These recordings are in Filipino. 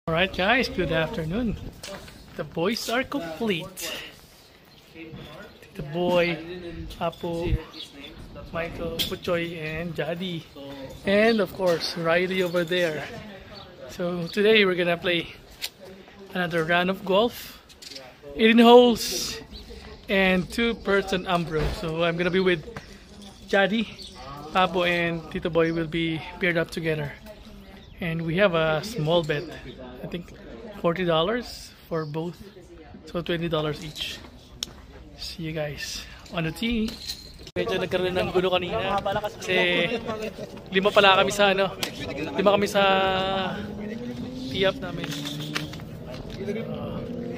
Alright guys, good afternoon. The boys are complete. The boy, Apo, Michael, Puchoy, and Jadi. And of course, Riley over there. So today we're gonna play another round of golf. 18 holes and 2-person Umbro. So I'm gonna be with Jadi, Apo, and Tito Boy will be paired up together. And we have a small bet. I think $40 for both. So $20 each. See you guys on the tee. Medyo nagkaroon ng gulo kanina kasi lima kami sa tee up namin.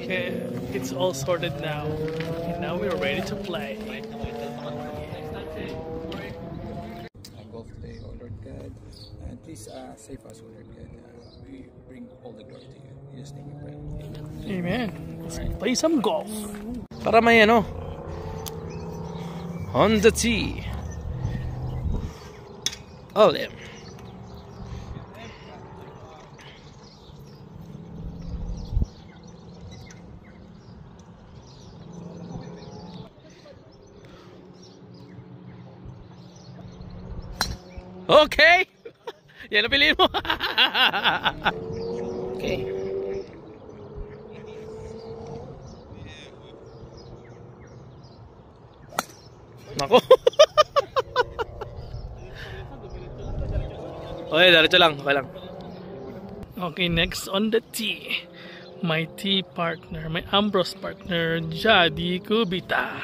Okay, it's all sorted now. And now we're ready to play. Golf today, O Lord God, and please save us, O Lord God. We bring all the glory to you. In His name we pray. Amen. Let's play some golf. Para may on the tee. Olim. Okay. Yan ang piliin mo. Okay. Nako. Okay, diretso lang. Okay lang. Okay, next on the tee. My tee partner, my Ambros partner, Jadi Kubita.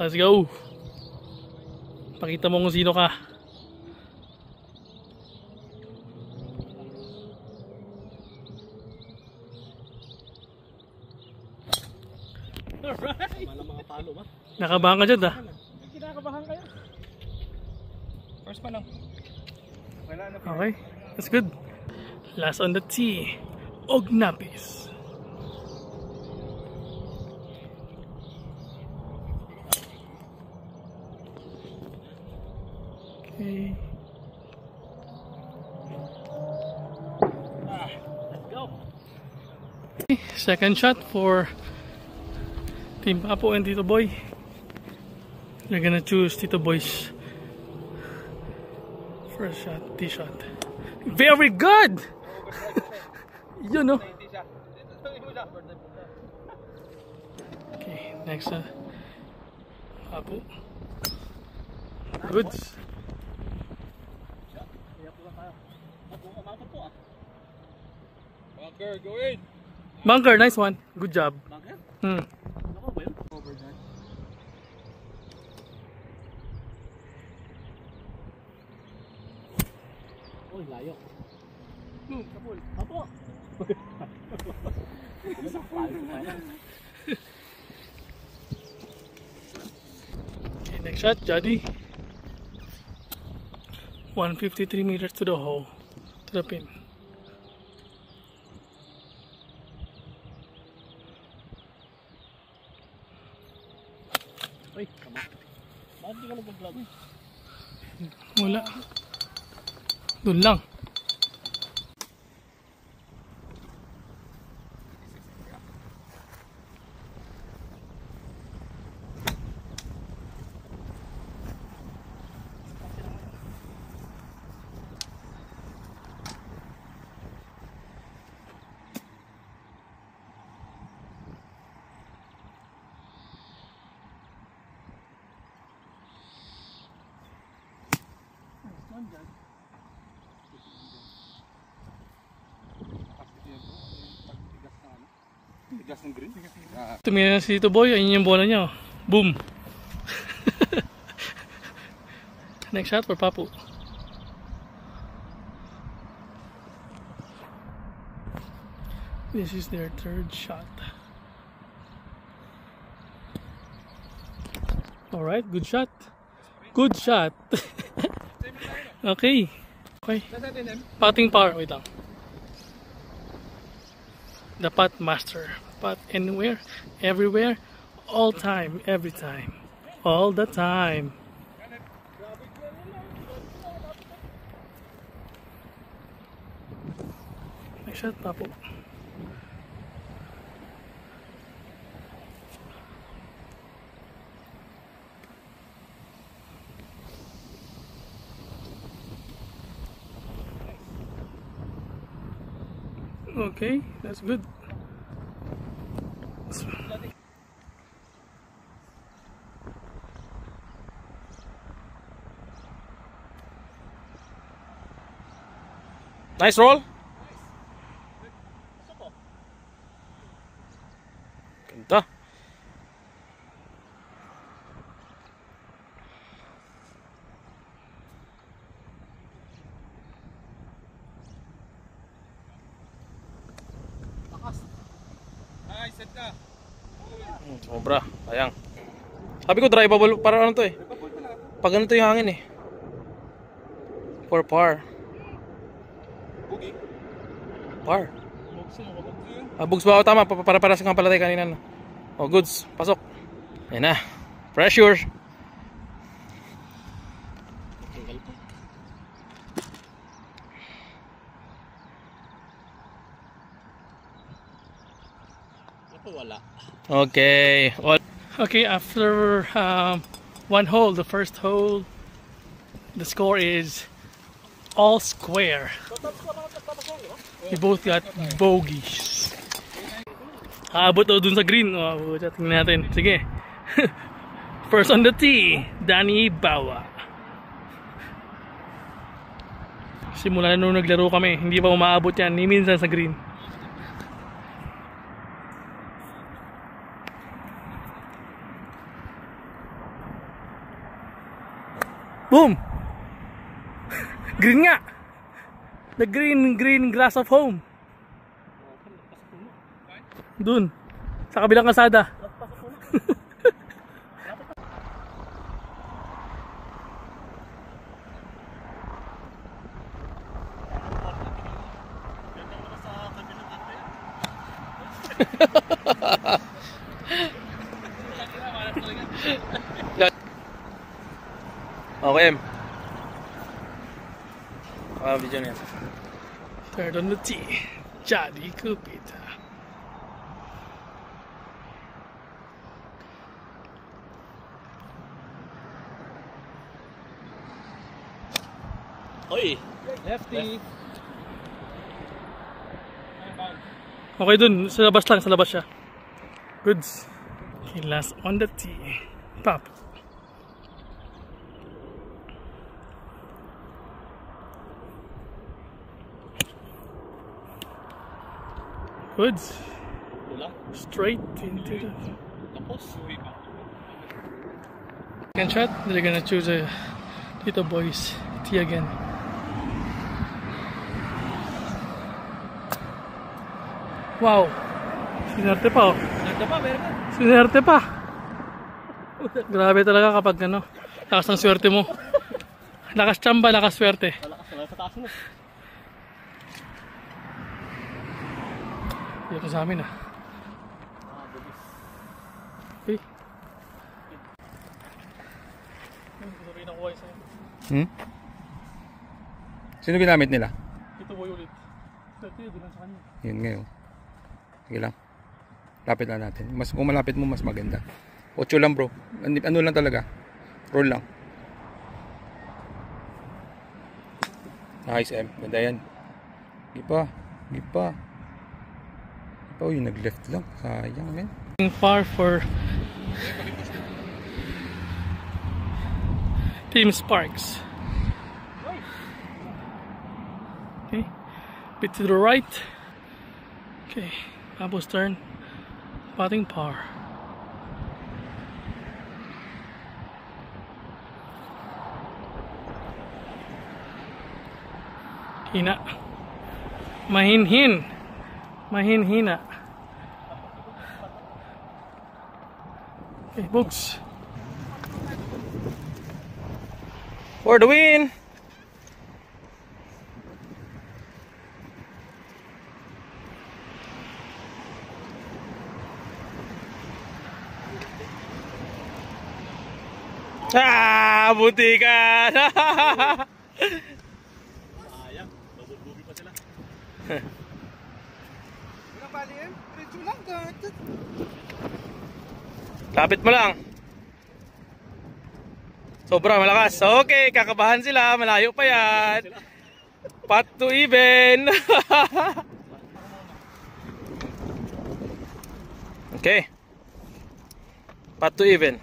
Let's go. Pakita mo kung sino ka. Alright. Nakabahan ka dyan Kinakabahan kayo. First pa lang. Okay, that's good. Last on the tee, Ognapis. Okay. Let's go. Second shot for Team Apo and Tito Boy. They're gonna choose Tito Boy's first shot, tee shot. Very good! You know. Okay, next Apo. Good. Bunker, go in! Bunker, nice one. Good job. Uy, layo. Kapul. Apo. Okay, next shot, Jadi. 153 meters to the hole, to the pin. Uy, tama. Bakit di ka nag-vlog? Wala. Doon lang. Tigas ng green? Tumingin na si Tito Boy, ayun yung bola niya. Boom! Next shot for Papu. This is their third shot. Alright, good shot. Good shot. Okay. Okay. Putting power. Wait lang. The putt master. Putt anywhere, everywhere, all time, every time, all the time. shot, Papo. Okay, that's good. Nice roll. Ganda. Sobra, sayang. Sabi ko drivable para ano to eh. Pag ano to yung hangin eh. For par. Par. Bugs ba? Tama, para sa kampalatay kanina. No? Oh, goods. Pasok. Ayan na. Pressure. Okay. Okay, after one hole, the first hole, the score is all square. We both got bogeys. Abot daw dun sa green. Oh, tingnan natin. Sige. First on the tee, Danny Bawa. Simula nung naglaro kami, hindi pa umaabot yan ni minsan sa green. Boom! Green nga! The green grass of home. Dun. Sa kabilang kasada. Okay. Video niya. Third on the tee, Jadi Kupita. Oy! Lefty! Okay dun, sa labas lang, sa labas siya. Goods. Okay, last on the tee. Pop. Goods. Straight into the second shot. They're gonna choose a Tito Boys tee again. Wow. Sinerte pa oh. Sinerte pa. Grabe talaga kapag ano, lakas ng swerte mo. Lakas tsamba, lakas swerte. Dito sa amin ah. Okay. Sino ginamit nila? Ito boy ulit. Ito lang sa kanya. Yun ngayon. Sige lang. Lapit lang natin. Kung malapit mo, mas maganda. 8 lang bro. Ano lang talaga. Roll lang. Nice M. Ganda yan. Gipa. Gipa. Oh, yung nag-left lang. Sayang, men. Par for Team Sparks. Okay. Bit to the right. Okay. Papo's turn. Putting par. Hina. Mahinhin. Mahinhina. Okay, books. For the win! Ah, buti ka! Sayang, double bogey pa sila. Lapit mo lang. Sobrang malakas. Okay, kakabahan sila. Malayo pa yan. Pot to even. Okay. Pot to even.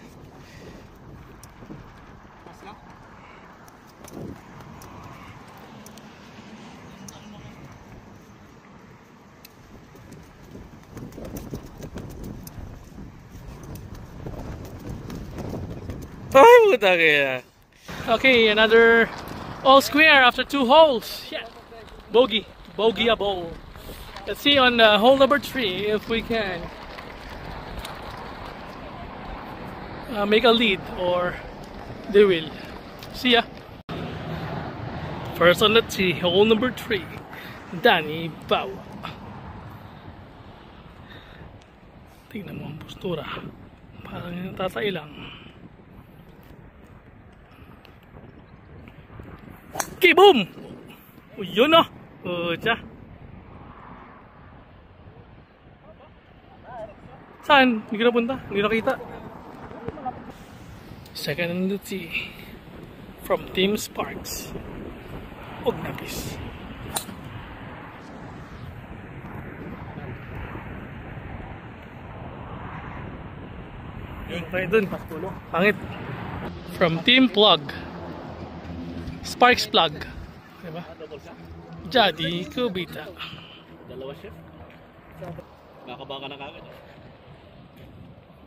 Ay, puta kaya. Okay, another all square after 2 holes. Yeah. Bogey. Bogey a bowl. Let's see on hole number 3 if we can make a lead or they will. See ya. First on the tee, hole number 3. Danny Bawa. Tingnan mo ang postura. Parang natatay lang. Okay, boom! Oh, yun o. Oh, tiya. Saan? Hindi ko napunta. Hindi nakita. Second on the tee. From Team Sparks. Huwag napis. Yun tayo dun. Pangit. From Team Plug. Sparks Plug. Diba? Jadi Kubita. Dalawa shift. Kakabaka na kagad.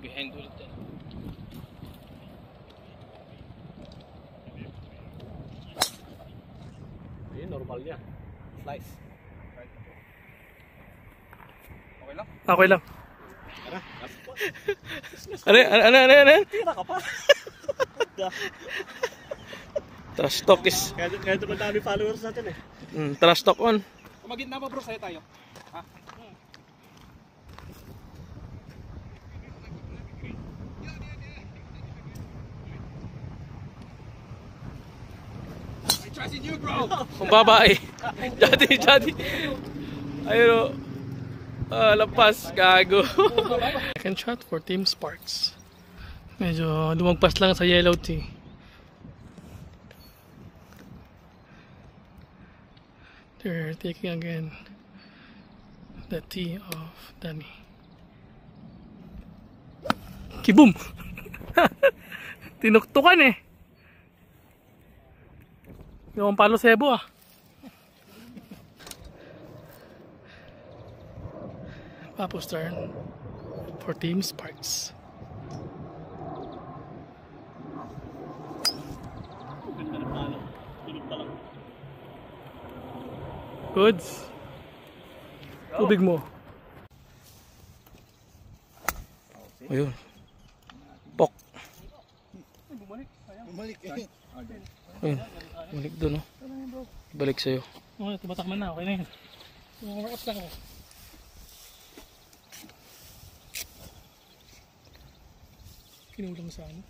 Behind ulit yan. Ayun, normal niya. Slice. Okay lang? Okay lang. Ano? Tira ka pa. Trash talk is... Kaya naman dami followers natin eh. Trash talk on. Kumagitna pa bro, sa'yo tayo. Ha? I trust in you bro! Kung babae. Jadi. Ayun o. Lampas. Gago. Second shot for Team Sparks. Medyo lumagpas lang sa yellow tee. They're taking again the tee of Danny. Kiboom! Tinuktukan eh. Yung palo sebo ah. Papo's turn for Team Sparks. Goods. Tubig mo. Ayun. Pok. Bumalik eh. Ayun. Balik doon oh. Balik sa'yo. Okay, tumatakman na. Okay na yun. Warm up lang ako. Kinulang sa ano.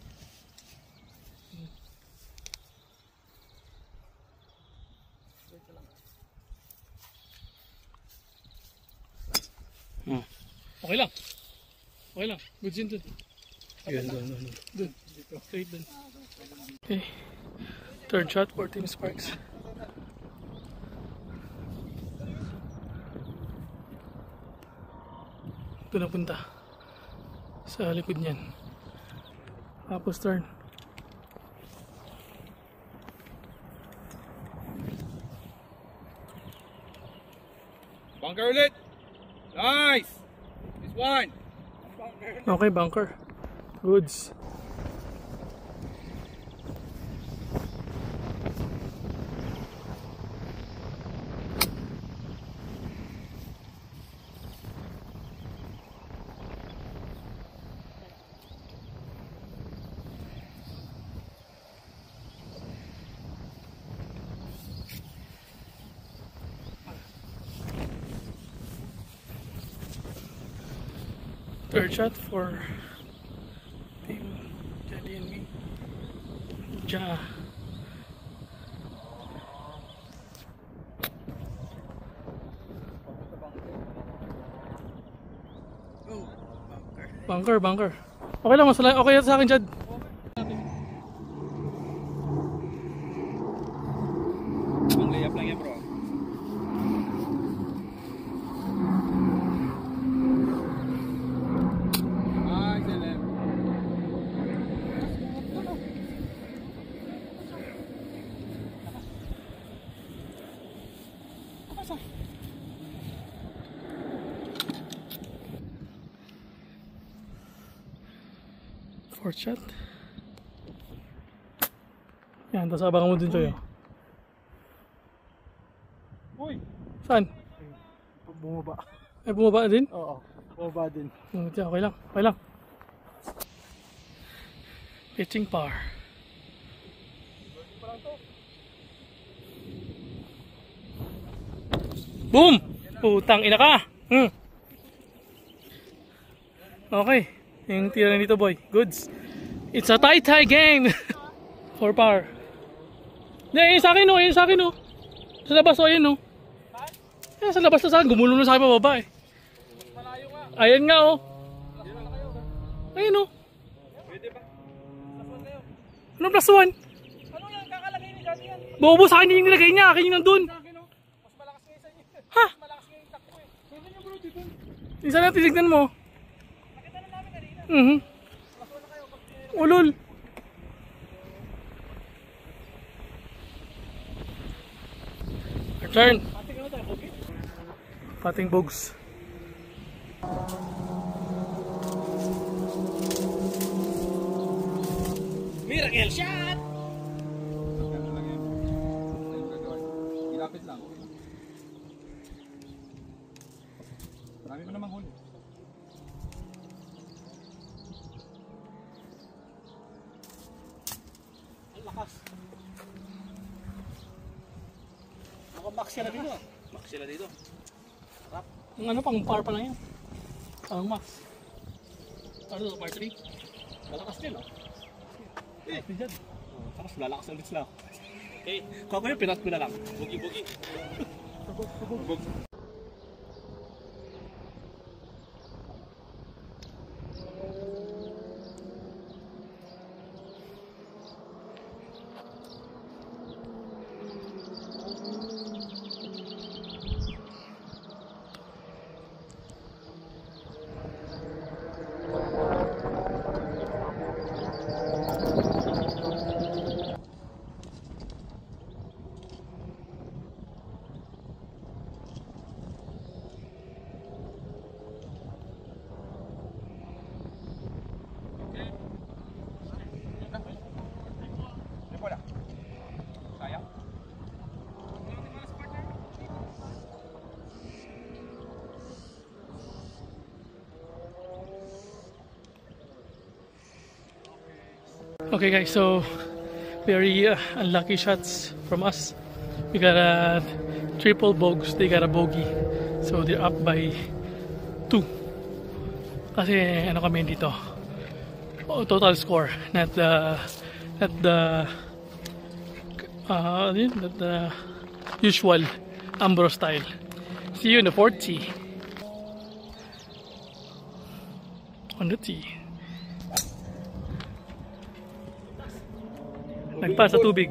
Okay lang. Okay lang. Good yun dun. Ayun, doon. Dun. Straight dun. Okay. Third shot for Team Sparks. Ito na punta. Sa likod niyan. Tapos turn. Bunker ulit! Nice! This one! Okay, bunker. Goods. Third shot for Team Jadi and me. Ja. Bunker, bunker. Okay lang, okay sa akin, Chad. Ang layup lang yan, bro. Excellent. Fourth shot. Yan, tapos abangan mo dun sa'yo. Uy! Saan? Bumaba. Ay, bumaba din? Oo. Bumaba din. Okay lang, okay lang. Pitching par. Boom! Putang ina ka! Okay. Yung tira nito, boy. Goods. It's a tie-tie game! 4 par. Hindi, yun sa akin, oh. Yun sa akin, oh. Sa labas, oh. Ayan, oh. Sa labas na sa akin. Gumulong na sa akin pababa, eh. Ayan nga, oh. Ayan, oh. Ano plus 1? Ano lang, kakalagay ni Gabi yan. Bobo sa akin yung nilagay niya. Akin yung nandun. Mas malakas ngayon sa inyo. Ha? Mas malakas ngayon yung takbo eh. Tignan niyo bro, dito. Isa na, titignan mo. Nakita na namin kanina. Ulol. Return. Pating ano tayo, bukit? Pating bogs. Miracle shot! Ilapit lang. Marami pa namang huli. Ang lakas. Max sila dito ah. Max sila dito. Rap. Yung ano pang par pa lang yan. Ang max. Ano to, par 3? Malakas din oh. Eh, dyan. Tapos lalakas ang bits na. Okay, kuha ko yun, pinat ko na lang. Bugi-bugi. Bug. Okay guys, so very unlucky shots from us. We got a triple bogs, they got a bogey. So they're up by 2. Kasi ano kami dito? Oh, total score, not the usual Ambro style. See you in the 4th tee. On the tee. Nagpas sa tubig.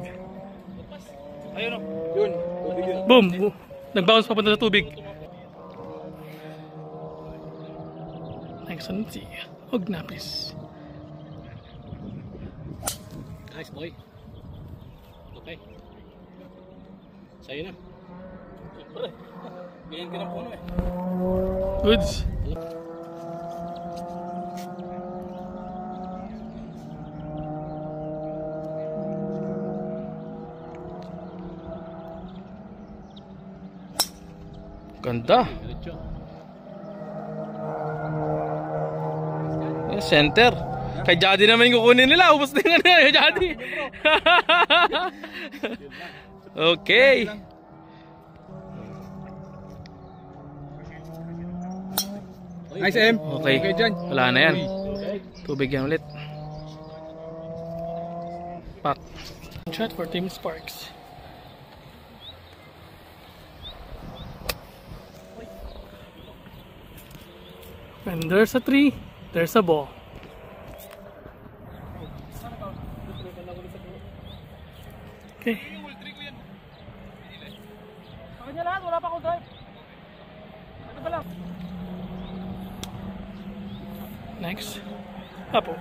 Ayun o. Yun. Boom! Nag-bounce papunta sa tubig. Next on the tee. Huwag napis. Nice boy. Okay. Sa'yo na. Ganyan ka ng puno eh. Goods. Ganda. Yung center. Kay Jadi naman yung kukunin nila. Ubus na yung ano yung Jadi. Okay. Nice, M. Okay. Okay dyan. Wala na yan. Tubig yan ulit. Pak. Shot for Team Sparks. And there's a 3. There's a ball. Okay. Kanya lahat, wala pa akong drive. Ano ba lang? Next. Apo.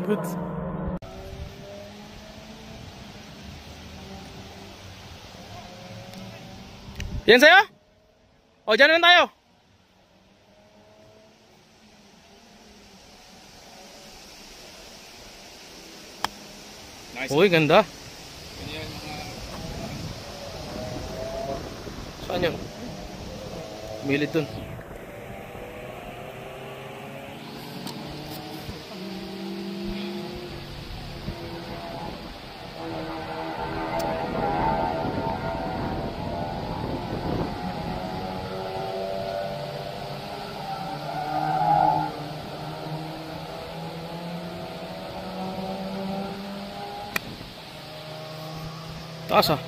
Good. Yan sa'yo? O, dyan na tayo. Nice. Uy, ganda. Saan yun? Milid dun. Taas ah.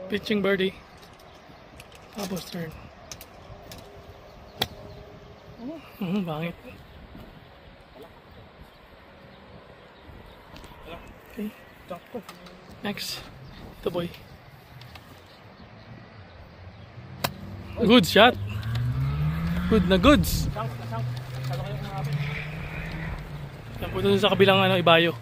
Pitching birdie. Tapos turn. Bangit. Okay. Next. Ito boy. Good shot. Good na goods. Yan po dun sa kabilang ibayo.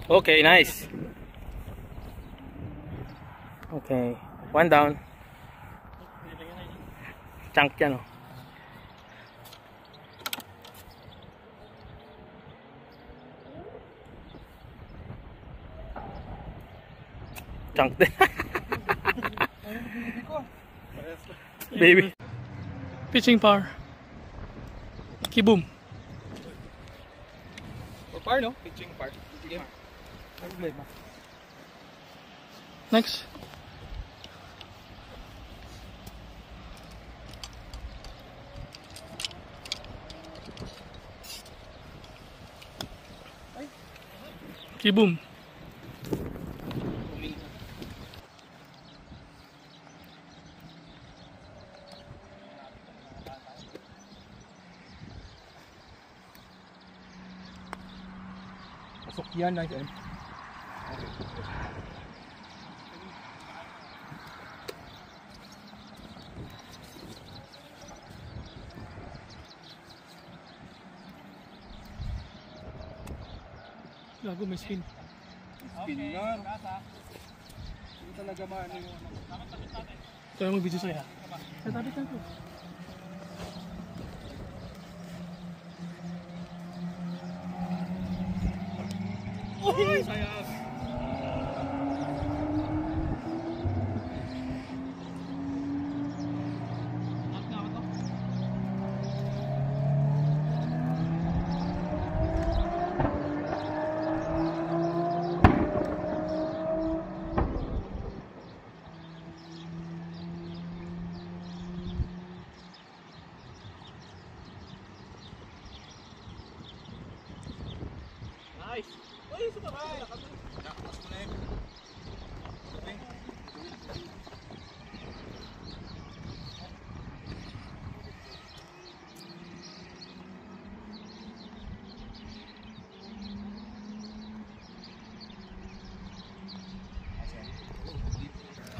Okay, nice. Okay, one down. Chunk yan oh. Chunk din. Baby. Pitching power. Kiboom. Par, no? Pitching par. Sige. Next. Kiboom. Pasok yan, nice. Gago, may spin. Spin nga. Hindi talaga maano yung ano. Ito yung mag-video sa'yo ha. Tatapit lang po. Uy, sayang. Nice. Uy, sumabay. Tapos mo na yun.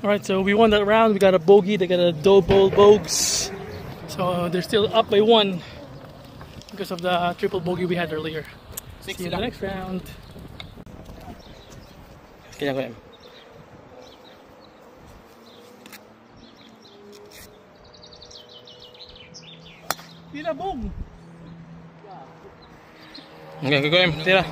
Alright, so we won that round. We got a bogey. They got a double bogeys. So they're still up by 1 because of the triple bogey we had earlier. See you in the next round. Kanya ko yan. Tira, boom! Okay, go yan. Tira.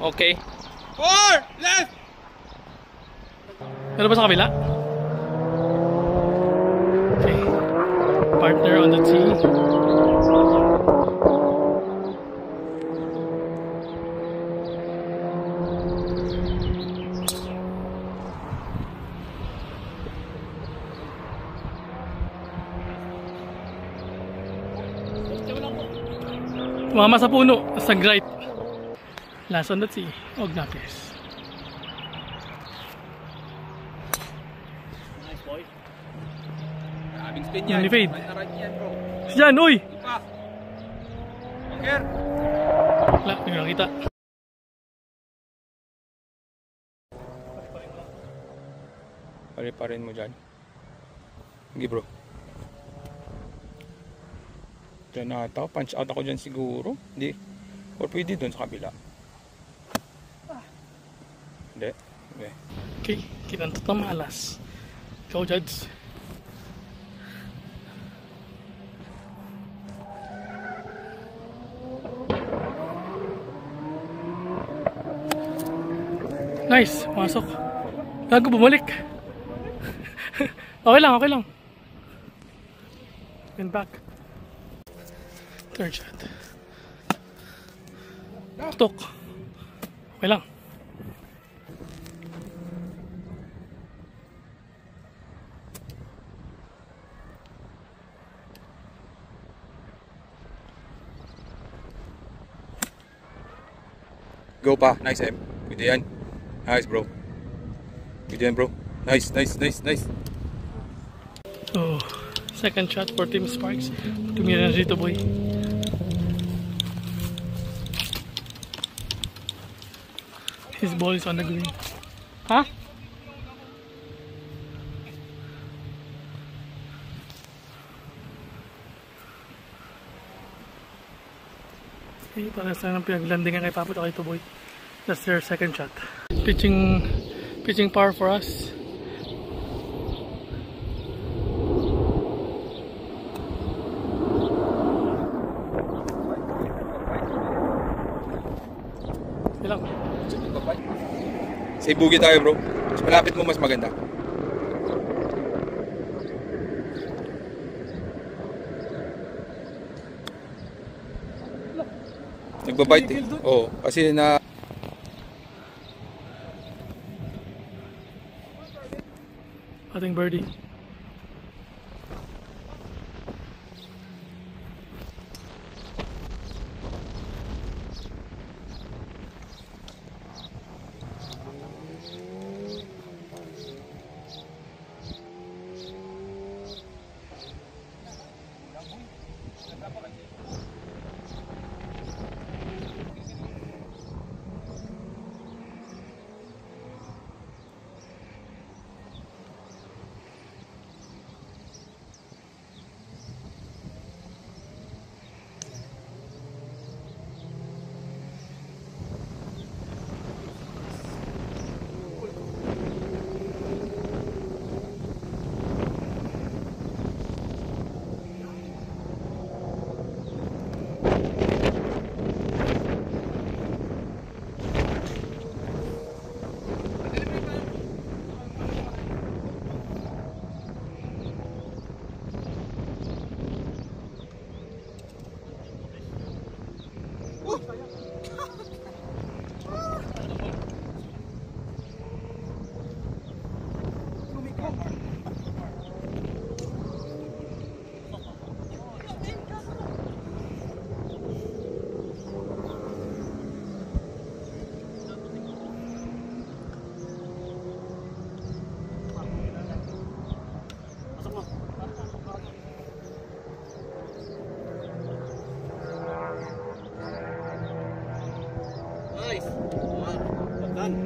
Okay. Left! Ano ba sa kabila? Okay. Partner on the tee. Tumama sa puno, sa right. Last on the tee, Ognakis. Nice boy. Maraming spin Only fade. Naran yan, bro. Diyan, uy! Pa. Bunker. Wala, hindi ko nakita. Pare-parin mo dyan. Sige, bro. Diyan na ata. Punch out ako dyan siguro. Hindi. Or pwede dun sa kabila. Hindi. Okay. Okay, kinantot na malas. Ikaw, Judge. Nice, masok. Gago, bumalik. Okay lang, okay lang. And back. Third shot. Tutok. Okay lang. Go pa. Nice, M. Pwede yan. Nice, bro. Pwede yan, bro. Nice, nice, nice, nice. So, second shot for Team Sparks. Tumira na dito, boy. His ball is on the green. Ha? Okay, para sa nang pinaglandingan kay Paput ako ito, boy. That's their second shot. Pitching power for us. Ilang? Save boogie tayo, bro. Mas malapit mo, mas maganda. Nagbabite eh. Oo, kasi na... Ating birdie.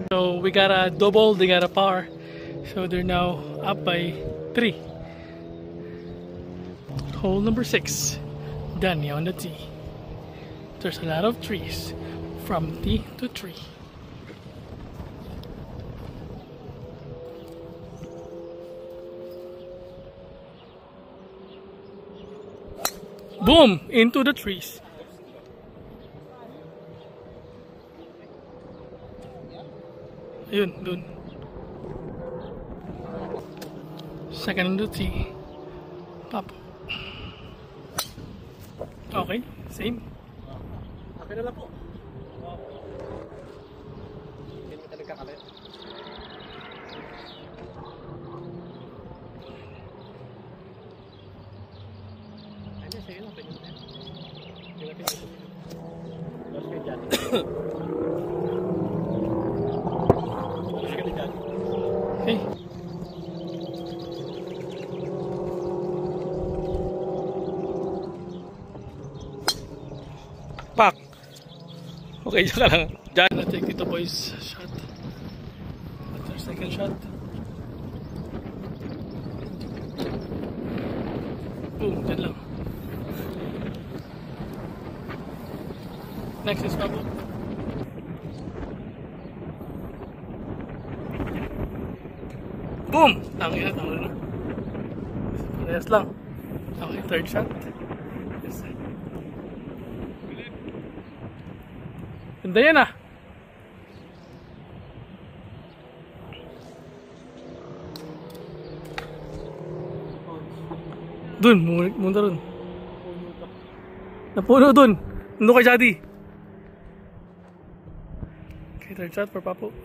So we got a double, they got a par. So they're now up by 3. Hole number 6. Done on the tee. There's a lot of trees from tee to tree. Boom! Into the trees. Ayun, dun. Second duty. Pop. Okay, same. Akin na lang po. Hindi mo talaga kalit. Ayun, sa'yo lang. Pwede mo na yan. Hindi natin ito. Tapos kayo dyan. Tapos kayo dyan. Okay. Pak! Okay, dyan ka lang. Dyan. Gonna take dito boys. Shot. That's our second shot. Boom, dyan lang. Next is Pablo. Boom! Tangin na. Parehas lang. Okay, third shot. Yes. Ganda yan ah. Dun, munta dun. Napuno dun. Nandun kay Jadi. Okay, third shot for Papo.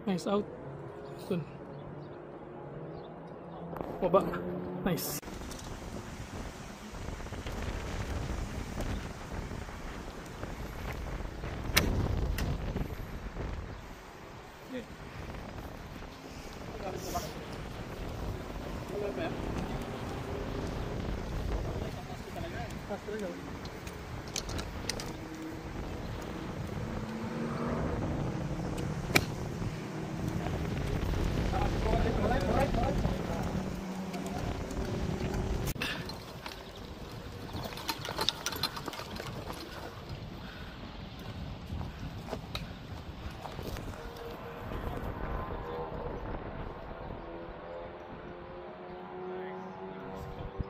Nice out. Dun. Baba. Nice.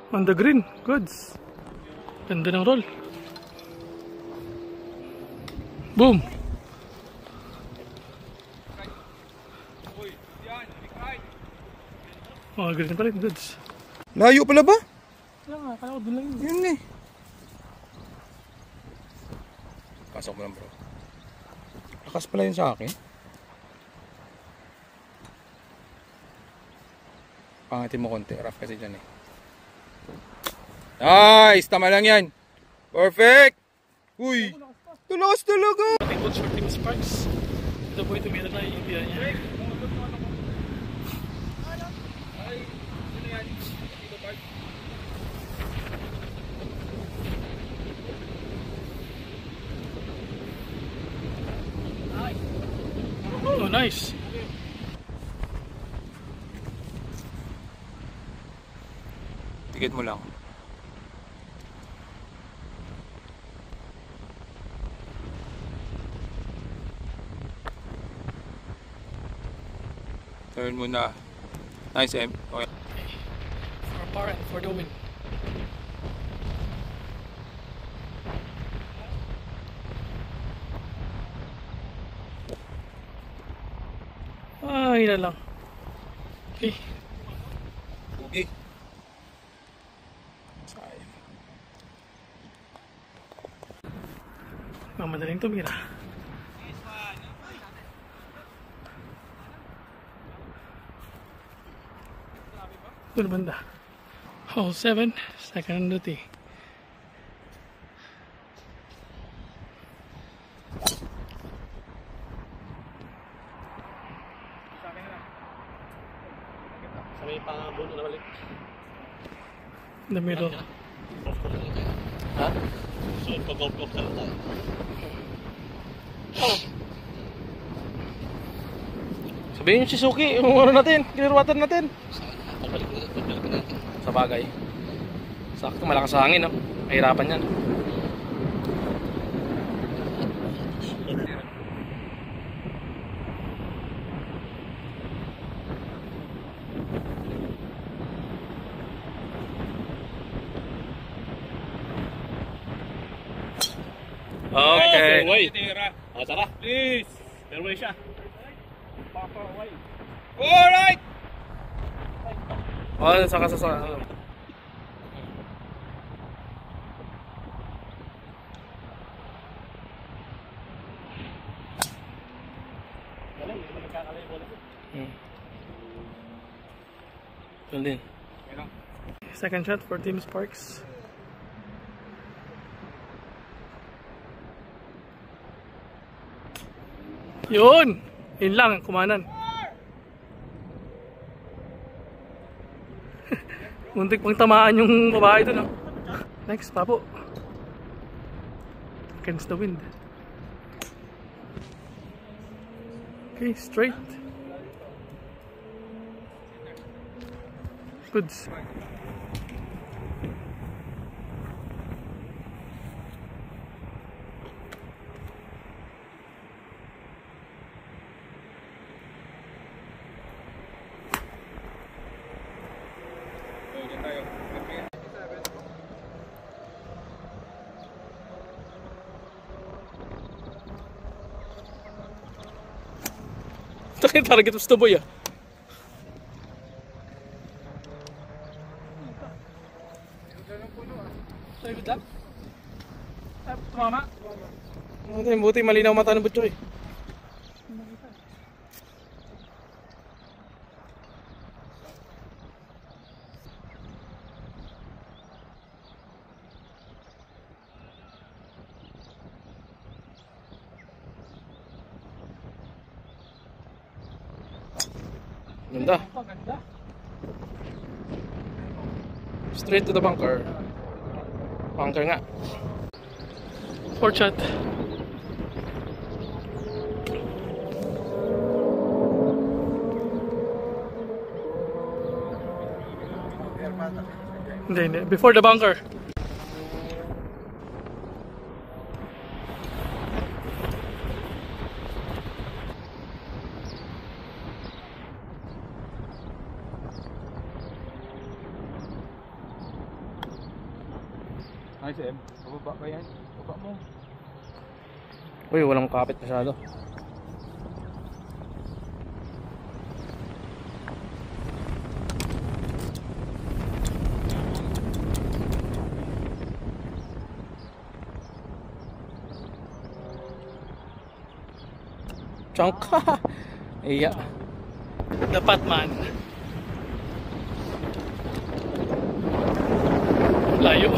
On the green, goods. Ganda ng roll. Boom. Oh, green pa rin, goods. Layo pala ba? Kaya nga, kaya ko dun lang yun. Yun eh. Pasok mo lang bro. Lakas pala yun sa akin. Pangatin mo konti. Rough kasi dyan eh. Nice! Tama lang yan. Perfect! Uy! Tulas talaga! Ating coach for Team Sparks. Ito po yung tumira na iintiyan niya. Oh, nice. Tigit mo lang. Turn mo na. Nice, M. Okay. For par and for the win. Ah, yun na lang. Okay. Okay. Sayang. Mamadaling tumira. Doon banda. Hole 7, second duty. Sa may pangabuno na balik. In the middle. Ha? So, pag-off-off na lang tayo. Sabihin nyo si Suki, yung ano natin, clear water natin. Pagbalik natin. Sa bagay. Sakto, malakas sa hangin, no? Mahirapan yan. Okay. Fairway. O, tara. Please. Fairway siya. Fairway. Alright! Oh, saka sa. Yun din. Second shot for Team Sparks. Yun! Yun lang, kumanan. Muntik pang tamaan yung babae doon. Oh. Next, Papo. Against the wind. Okay, straight. Goods. Takay target of Stoboy ah. Sorry, good luck. Tumama. Buti malinaw mata ng Butchoy. Ganda. Straight to the bunker. Bunker nga. Fourth shot. Hindi. Before the bunker. Nice, Em. Pababa ba yan? Baba mo. Uy, walang kapit masyado. Changka. Iya. Dapat man. Layo.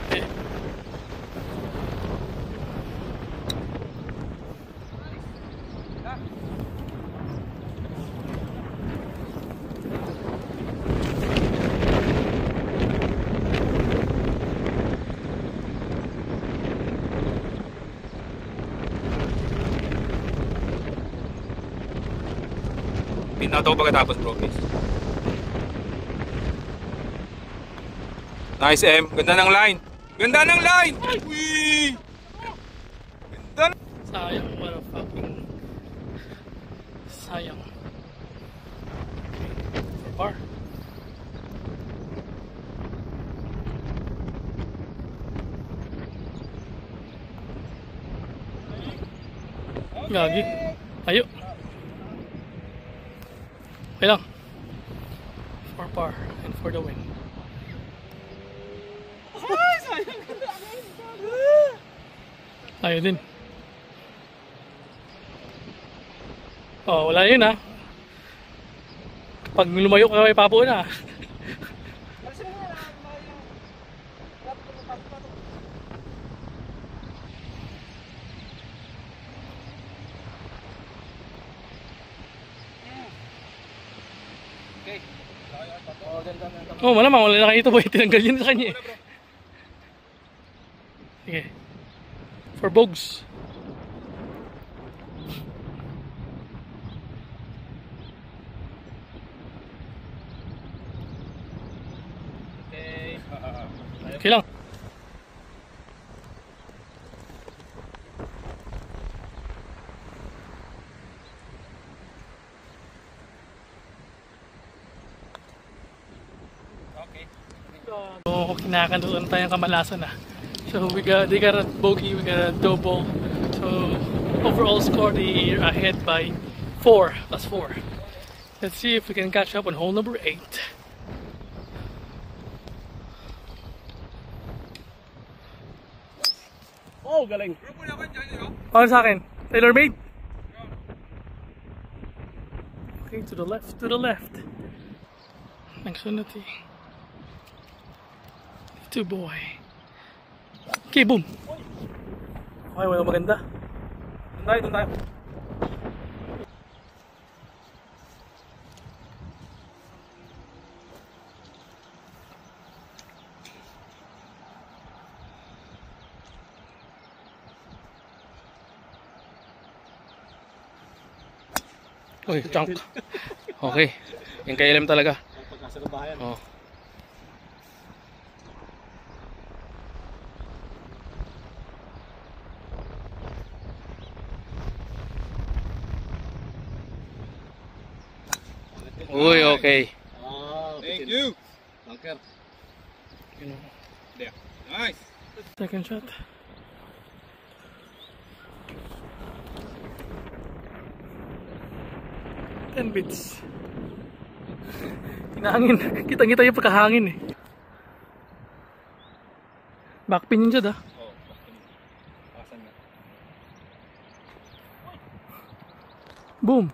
Okay. Pinauto ko pagkatapos, bro, please. Nice, M. Ganda ng line. Ganda ng line! Uy! Ganda. Sayang. What a fucking... Sayang. For par. Gagi. Ayo. Okay lang. For par and for the win. Ayaw din. Oh, wala yun ah. Pag lumayo ka kay Papo na. Oh, malamang wala na kayo ito boy. Tinanggal yun sa kanya eh. Sige. For Bogs. Okay lang. Okay. So, kinakantuan tayong kamalasan na. So, they got a bogey, we got a double. So, overall score, they are ahead by 4. That's 4. Let's see if we can catch up on hole number 8. Oh, galing. Ano sa akin? Taylor made? Okay, to the left, to the left. Next one natin. Ito boy. Okay, boom. Okay, wala maganda. Doon tayo. Uy, chunk. Okay. Yung kailam talaga. Pagkasa ng bayan. Oh. Uy, okay. Oh, Thank you. Bunker. You know. There. Nice. Second shot. Ten bits. Hinahangin. Kitang-kita yung pagkahangin eh. Backpin yun dyan ah. Oh, pasan na. Boom.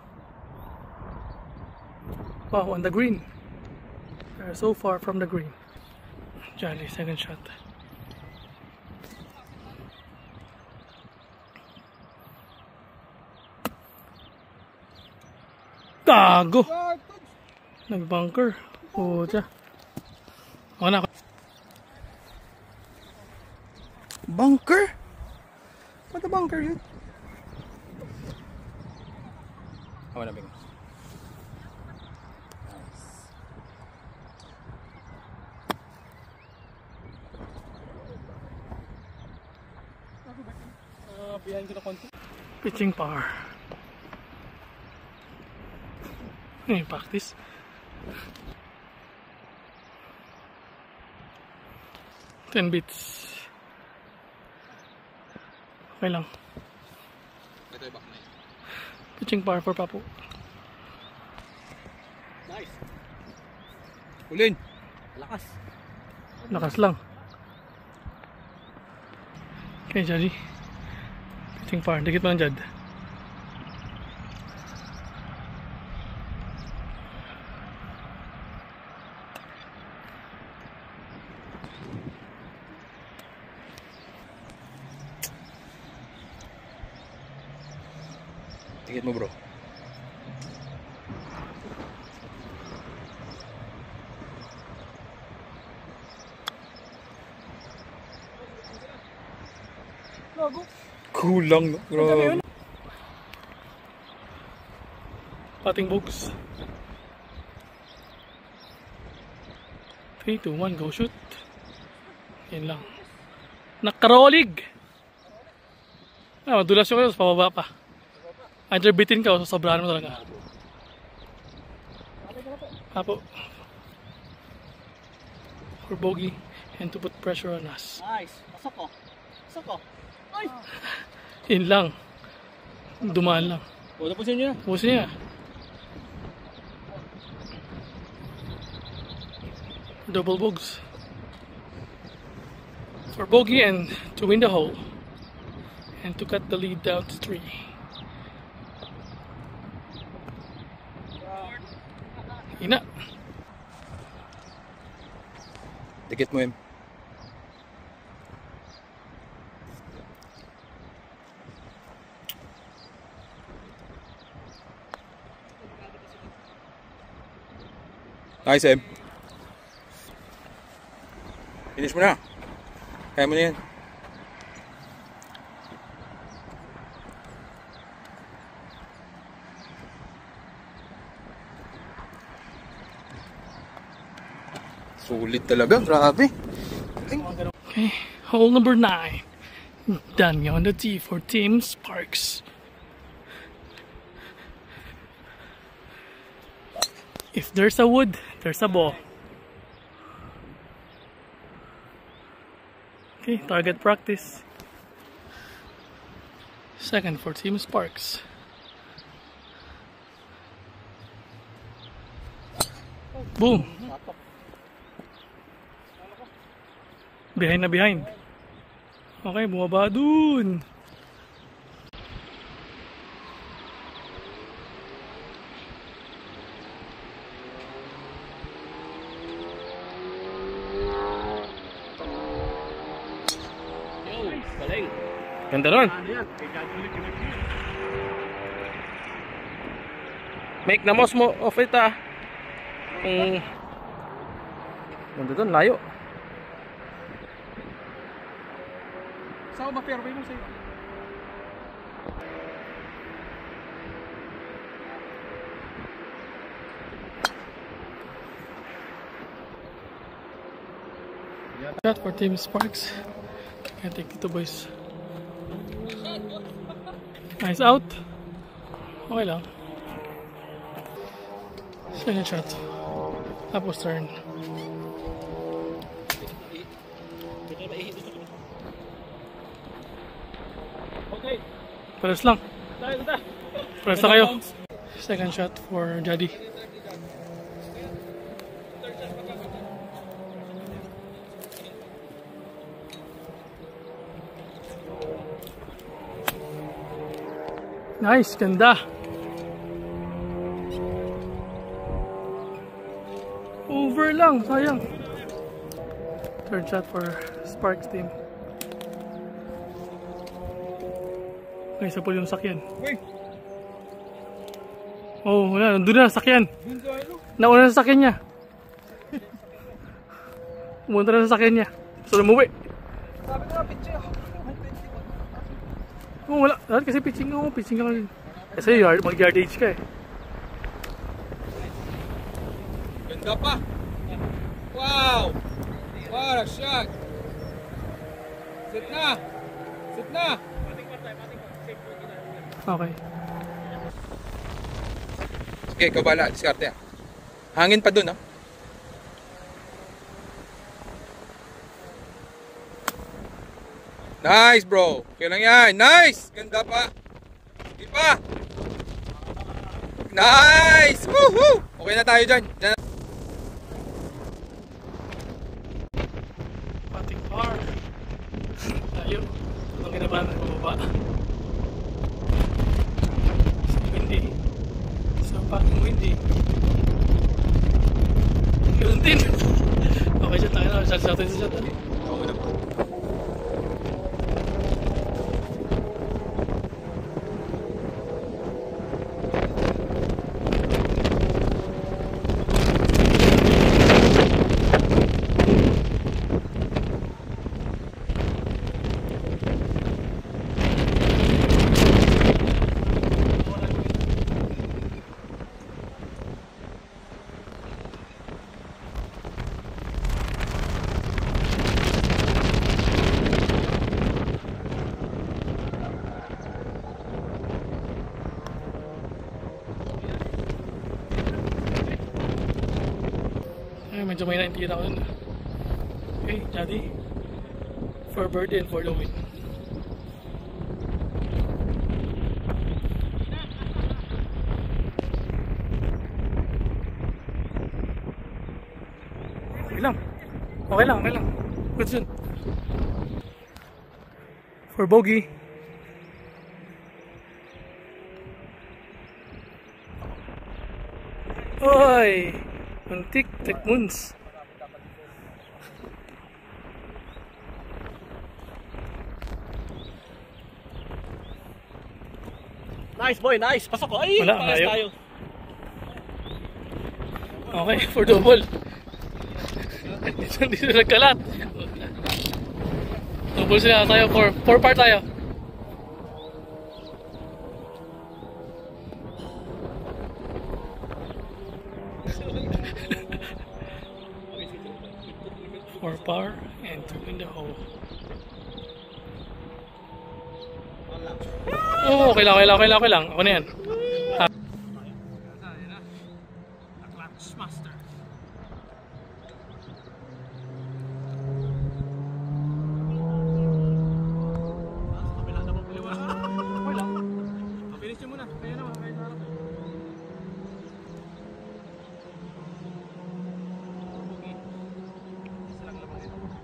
Wow, on the green. They're so far from the green. Jolly, second shot. Tago! Nag-bunker. Puta. Ako na. Bunker? What a bunker yun? Ako na bing. Behind ko na konti. Pitching power. Practice. Ten bits. Okay lang. Ito yung back na yun. Pitching power for Papu. Nice. Ulin! Lakas. Lakas lang. Okay, Jadi. Pitching power. Dikit mo lang, Jad. Tigit mo bro. Kulang no? Grabe. Patting books. 3, 2, 1, go shoot. Yan lang. Nakarolig! Ah, madulas yung kayo, pababa pa. Either bitin ka o sobrahan mo talaga. Apo. For bogey and to put pressure on us. Nice. Pasok ko. Pasok ko. Ay! Yun lang. Dumaan lang. O, tapusin nyo na. Pusin niya. Double bogs. For bogey and to win the hole. And to cut the lead down to 3. Ina. Dikit mo yun. Nice, Em. Finish mo na. Kaya mo na yan. Sulit talaga, grabe. Okay, hole number 9. Done on the tee for Team Sparks. If there's a wood, there's a ball. Okay, target practice. Second for Team Sparks. Boom! Behind na behind. Okay, bumaba dun. Galing. Ganda nun. Ano yan? Kay God ulit yung nag-hit. Make the most mo of it ah. Ganda dun, layo. Saan ba fairway mo sa'yo? Shot for Team Sparks. I take it to boys. Nice out. Okay lang. Second shot. Tapos turn. Okay. Pares lang. Tayo, tayo. Pares na kayo. Second shot for Jadi. Nice, ganda. Over lang, sayang. Third shot for Sparks team. Okay, isa po yung sakyan. Uy! Oh, wala, nandun na, sakyan. Dun sa ano? Nauna sa sakyan niya. Pumunta na sa sakyan niya. So, umuwi. Sabi ko nga, pitch ako. Oh, wala. Dahil kasi pitching ako. Pitching ka rin. Kasi mag-yardage ka eh. Ganda pa! Wow! What a shot! Sit na! Sit na! Okay. Okay, ikaw bala. Diskarte ah. Hangin pa dun ah. Nice bro! Okay lang yan. Nice! Ganda pa! Sige pa! Nice! Woohoo! Okay na tayo dyan. Dyan. Pating par. Tayo. Ang ginabahan ng bumaba. Windy. So, pating windy. Ganun din. Okay siya tayo na. Shot natin sa shot. Ay, medyo may naintindihan ako dun. Okay, Jadi. For birdie and for the win. Okay lang. Okay lang, okay lang. Good soon. For bogey. Oy! Muntik, Tech Moons. Nice boy, nice. Pasok ko. Ay, Wala, pares ayaw. tayo. Okay, for double. Hindi sila nagkalat. Double sila tayo, 4 par tayo. Four par and 2 in the hole. Oh, okay lang, okay lang, okay lang, okay lang. Ako na yan. Clutch master.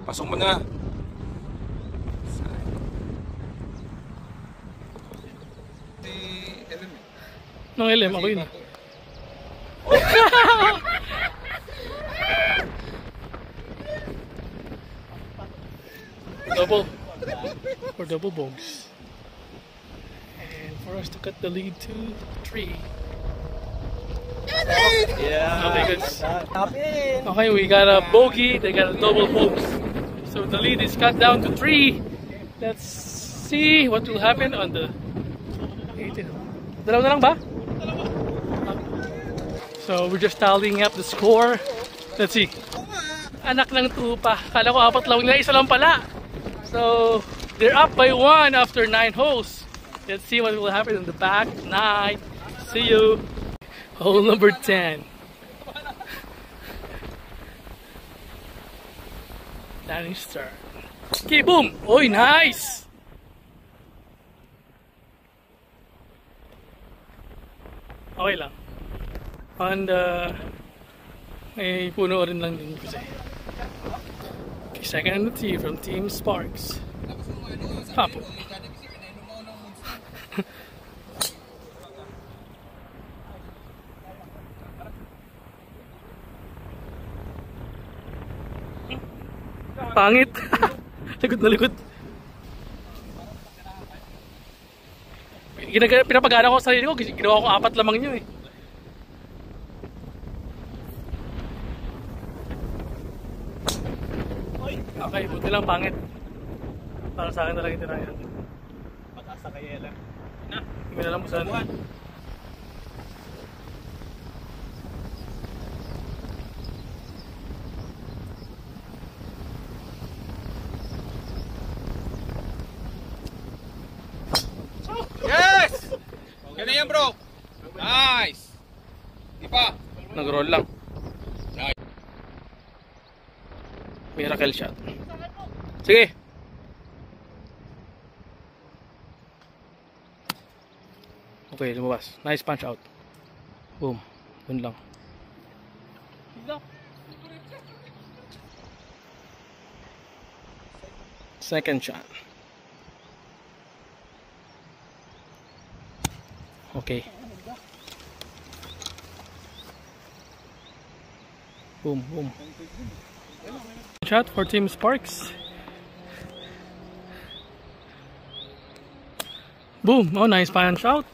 Pasok mo na. Si Ellen. Nung LM, ako yun. Double. For double bones. And for us to cut the lead to 3. Yeah. Okay, good. Okay, we got a bogey, they got a double bogey. So the lead is cut down to 3. Let's see what will happen on the 18. Dalawa na lang ba? So we're just tallying up the score. Let's see. Anak ng tupa. Kala ko 4 lang nila, isa lang pala. So they're up by 1 after 9 holes. Let's see what will happen in the back 9. See you. Hole number 10. Danny Stern. Okay, boom! Oy, nice! Okay lang. And may puno rin lang din kasi. Okay, second on the tee from Team Sparks. Papo. Pangit. Likod na likod. Pinapagana ko sa sarili ko. Ginawa ko 4 lamang nyo eh. Okay, buti lang pangit. Para sa akin talaga yung tirayan. Pag-asa kay Ellen. Hindi na lang kung saan. Yes! Ganun yan, bro. Nice. Di pa. Nag-roll lang. Nice. Miracle shot. Sige. Okay, lumabas. Nice punch out. Boom. Dun lang. Second shot. Okay. Boom, boom. Shot for Team Sparks. Boom! Oh, nice punch out.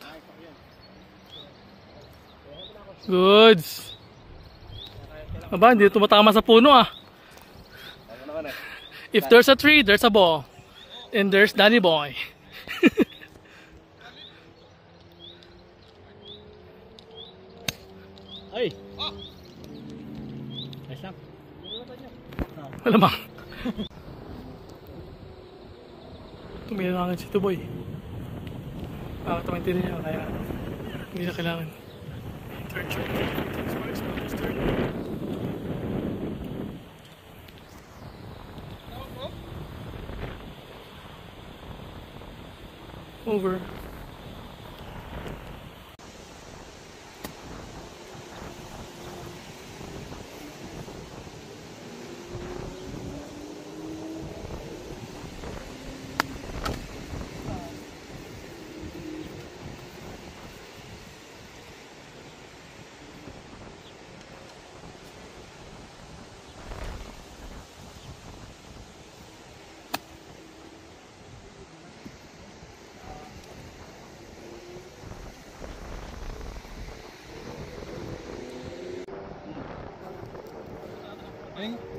Goods. Aba, hindi tumatama sa puno ah. If there's a tree, there's a ball. And there's Danny Boy. Ay! Nice lang. Malamang. Tumilangin si Tuboy. Tumintin niya, kaya hindi na kailangan. Third shot. Third. Over.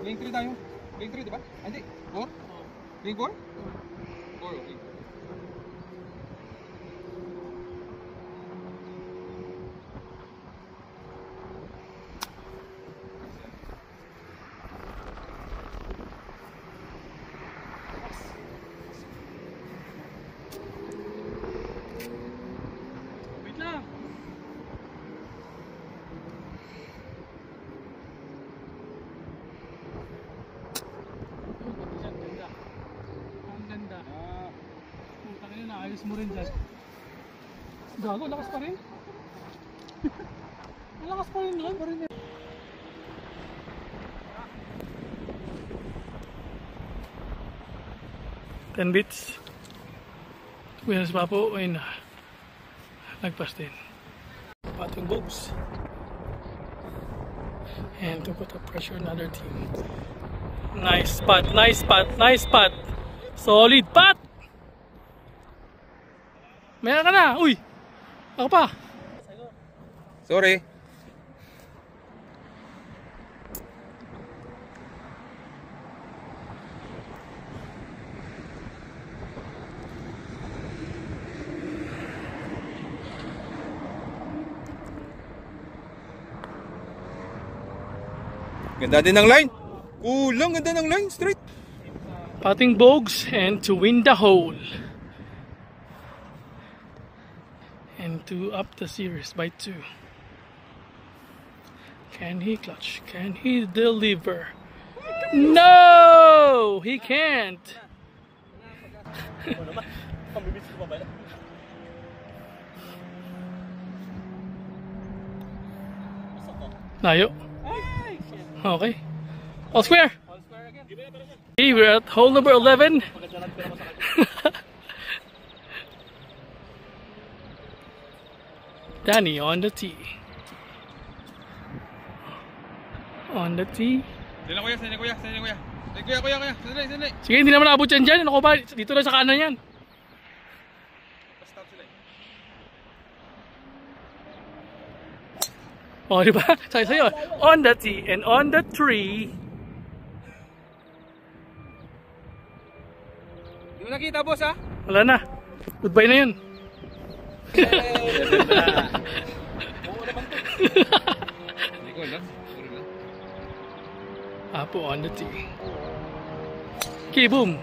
Game 3 tayo. Game 3, di ba? Hindi. 4? Game 4? 4, okay. Wait lang. Ang ganda. Putang ina, naayos mo rin dyan. Gago, lakas pa rin. Lakas pa rin nun. 10 bits. Winners pa po ay nagpas din. Patting Bogs. And to put up pressure on another team. Nice spot, nice spot, nice spot. Solid pat! Meron ka na! Uy! Ako pa! Sorry. Ganda din ng line. Kulang, ganda ng line. Straight. Patting Bogs and to win the hole. And to up the series by 2. Can he clutch? Can he deliver? No! He can't! Layo. Okay. All square. Okay, we're at hole number 11. Danny on the tee. On the tee. Sila kuya, sila kuya, sila kuya. Kuya. Sandali. Sige, hindi naman naabot yan dyan. Ano ko ba? Dito na sa kanan yan. Stop sila eh. Oh, di ba? Sa'yo. On the tee and on the tree. Di mo nakita, boss, ha? Wala na. Goodbye na yun. Apo on the tee. Okay, boom.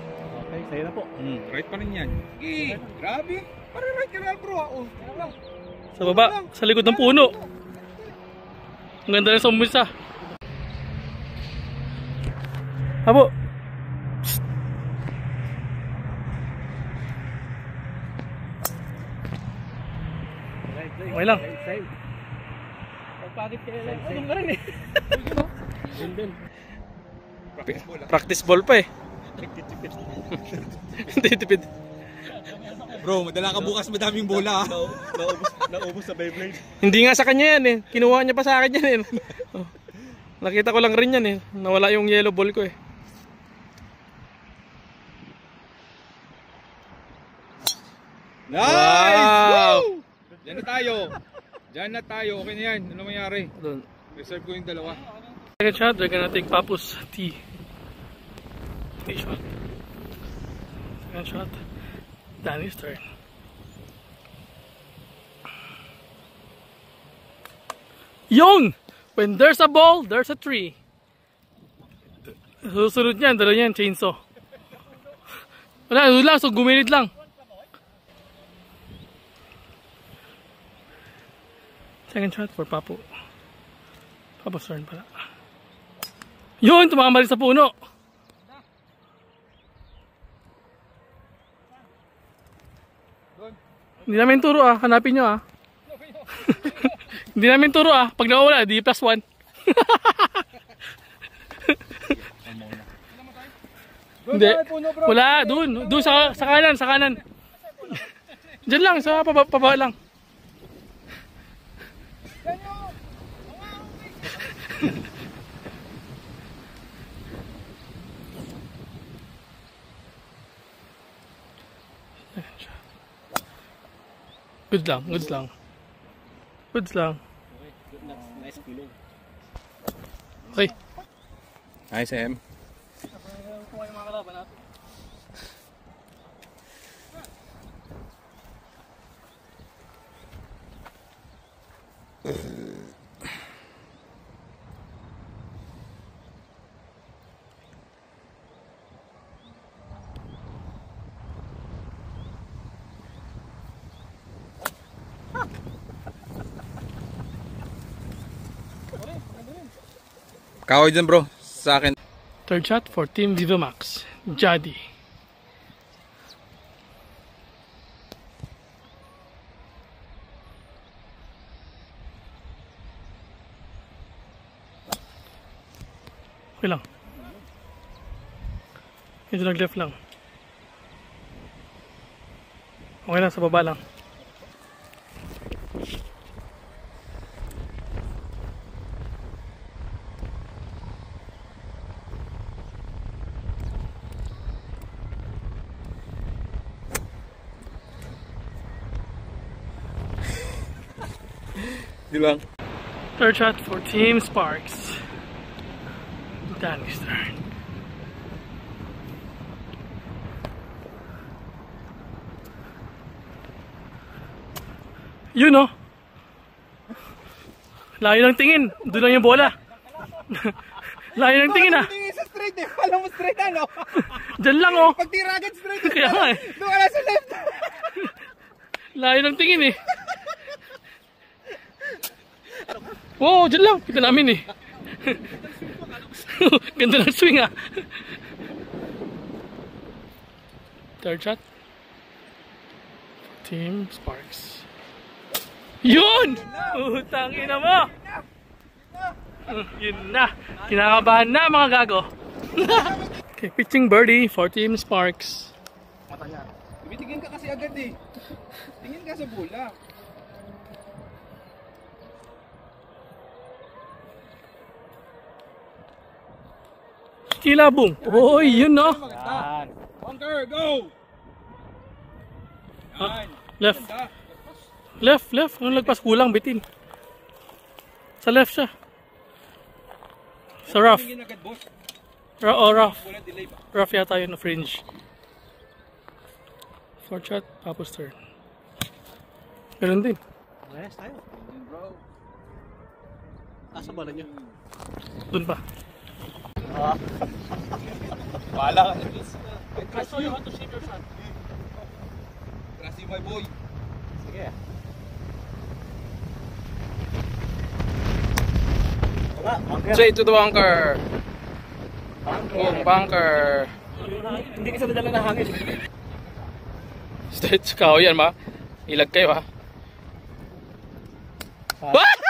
Okay, sa'yo na po. Right pa rin yan. Grabe. Parang right ka na, bro. Oh, lang. Sa baba, sa likod ng puno. Ang ganda na sa umpisa. Apo. Okay lang. Pagpagit kayo lang. Ano ka rin eh. Practice ball pa eh. Hindi tipid. Bro, madala ka bukas madaming bola, ha? Naubos sa Beyblade. Hindi nga sa kanya yan eh. Kinuha niya pa sa akin yan eh. Oh. Nakita ko lang rin yan eh. Nawala yung yellow ball ko eh. Nice! Wow! Woo! Diyan na tayo. Diyan na tayo. Okay na yan. Ano mangyari? Doon. Reserve ko yung dalawa. Second shot, they're gonna take Papu's tee. Tee shot. Second shot. Danny's turn. Yun! When there's a ball, there's a tree. Susunod niyan, dala niyan, chainsaw. Wala, doon lang, so guminit lang. Second shot for Papu. Papu's turn pala. Yun, tumama rin sa puno. Hindi namin turo ah, hanapin nyo ah. Hindi namin turo ah, pag nawawala, di +1. Hindi. Wala, dun sa kanan, sa kanan. Diyan lang, sa paba lang. Good lang, good lang. Good lang. Nice pillow. Okay. Nice, M. Kuha yung mga kalaban natin. Kahoy dyan bro, sa akin. Third shot for Team Viva Max. Jadi. Okay lang. Medyo nag-left lang. Okay lang, sa baba lang. Di lang. Third shot for Team Sparks. Danny's turn. Yun oh. Layo ng tingin. Doon lang yung bola. Layo ng tingin ah. Tingin sa straight eh. Alam mo straight ano? Diyan lang oh. Pagtira agad straight. Kaya nga eh. Doon ka na sa left. Layo ng tingin eh. Wow, dyan lang. Kita namin eh. Ganda ng swing ah. Third shot. Team Sparks. Yun! Utang ina mo! Yun na. Kinakabahan na mga gago. Okay, pitching birdie for Team Sparks. Mata niya. Tumitingin ka kasi agad eh. Tingin ka sa bola. Kilabong. Oy, yun no. Bunker, go! Left. Left. Ang lagpas kulang, bitin. Sa left siya. Sa rough. Tingin agad boss. Rough. Bola delay ba? Rough yata yun na fringe. Fourth shot, tapos turn. Ganun din. Rest tayo. Asa ba na nyo? Dun pa. Bala ka na please. I saw you want to shoot your shot. Trust you my boy. Sige. Straight to the bunker. Bunker. Hindi kasi nadala ng hangin. Straight sa kahoy yan ba? Ilag kayo ha. Nice.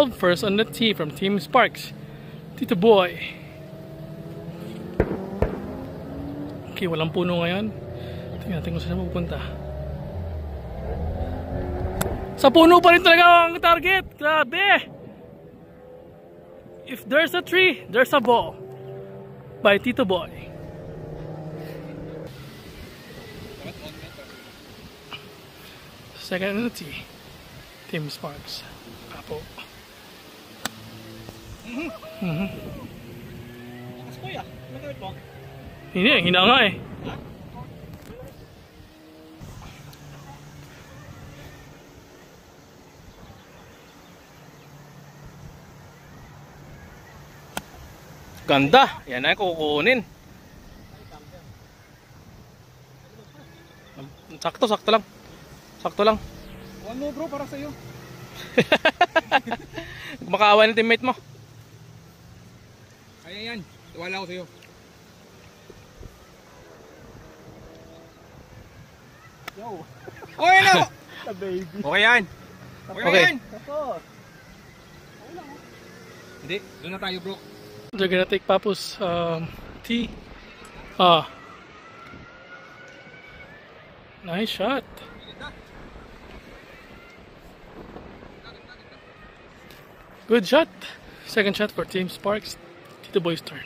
12, first on the tee from Team Sparks, Tito Boy. Okay, walang puno ngayon. Tingnan natin kung saan pupunta. Sa puno pa rin talaga ang target. Grabe! If there's a tree, there's a ball. By Tito Boy. Second on the tee, Team Sparks. Apo. Mas kuya, ano gawin mo? Hindi, hina nga eh. Ganda. Yan na kukunin. Sakto, sakto lang. Sakto lang. One mo bro, para sa'yo. Makaawa ng teammate mo. Ayan yan. Wala ako sa'yo. Yo! Okay na! The baby. Okay yan. Okay, Okay. yan. Tapos. Hindi, doon na tayo bro. They're gonna take Papu's tee. Nice shot. Good shot. Second shot for Team Sparks. Tito Boy's turn.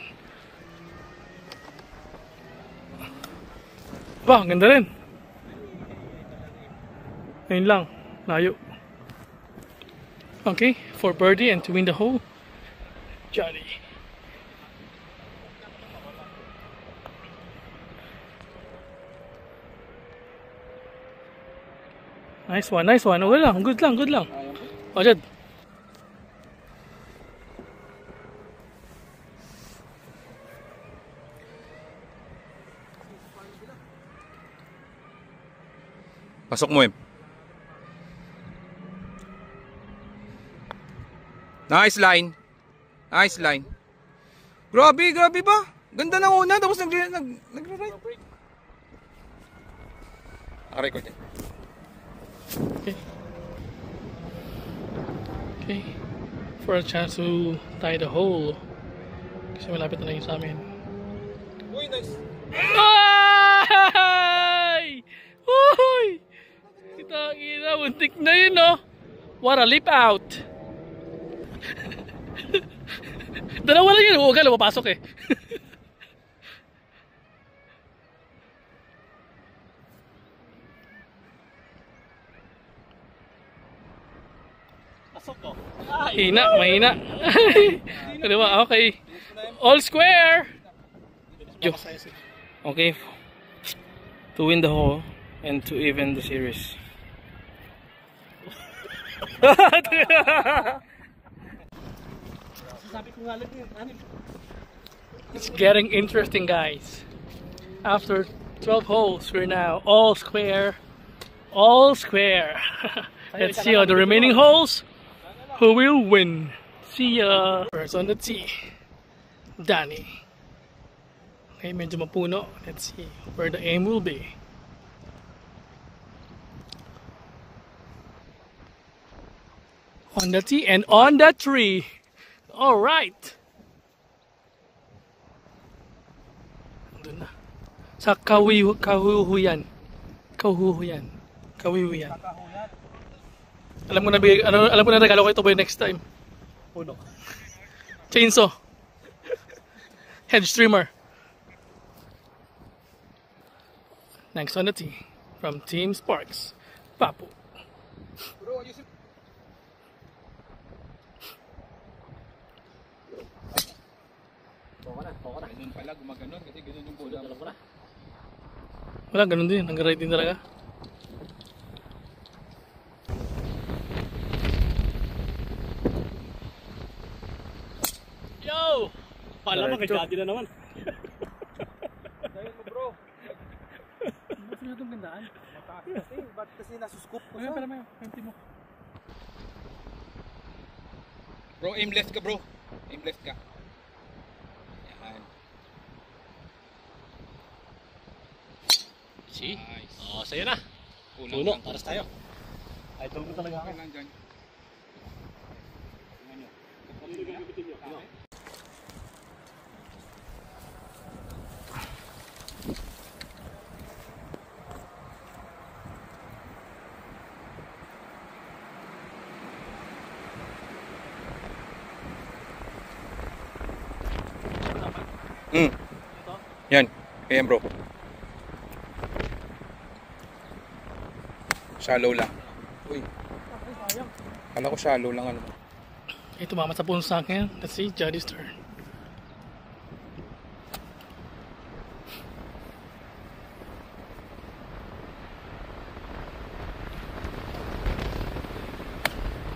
Ba, ang ganda rin. Ayun lang. Layo. Okay, for birdie and to win the hole, Johnny. Nice one, nice one. Okay lang, good lang, good lang. O, Jad. Pasok mo, Em. Nice line. Nice line. Grabe, grabe ba? Ganda ng una, tapos nag-right. Naka-record yan. Okay. Okay. For a chance to tie the hole. Kasi malapit na lang yung sa amin. Uy, nice. Ay! Uy! Kita ina, muntik na yun, no? What a leap out! Dalawa lang yun, huwag ka lumapasok eh. Pasok ko. Hina, mahina. Ano ba? Okay. All square! Yo. Okay. To win the hole and to even the series. Sabi ko nga lang yun. It's getting interesting, guys. After 12 holes, we're now all square. All square. Let's see the remaining holes. Who will win? See ya. First on the tee, Danny. Okay, medyo mapuno. Let's see where the aim will be. On the tee and on the tree. All right. Doon na. Sa kahuhuyan. Kahuhuyan. Kahuhuyan. Alam ko na alam ko na regalo ko ito boy next time. Puno. Chainsaw. Hedge trimmer. Next on the tee from Team Sparks, Papu. Bro, ayusin. Toko na. Ganun pala, gumaganon kasi ganun yung bola. Alam ko na. Wala, ganun din. Hanggang right din talaga. Yo! Pala mo, kay na naman. Dahil mo bro. Gusto nyo itong gandaan? Kasi, ba't kasi nasuscoop ko Ayun sa? pala may empty mo. Bro, aim left ka bro. Aim left ka. Yan. See? Nice. Oo, sa'yo na. Puno. Puno, paras tayo. Idol mo talaga ako. Okay lang dyan. Yan. Ayan bro. Shallow lang. Uy. Kala ko shallow lang ano. Ito mama sa puno sa akin. Let's see, Jaddy's turn.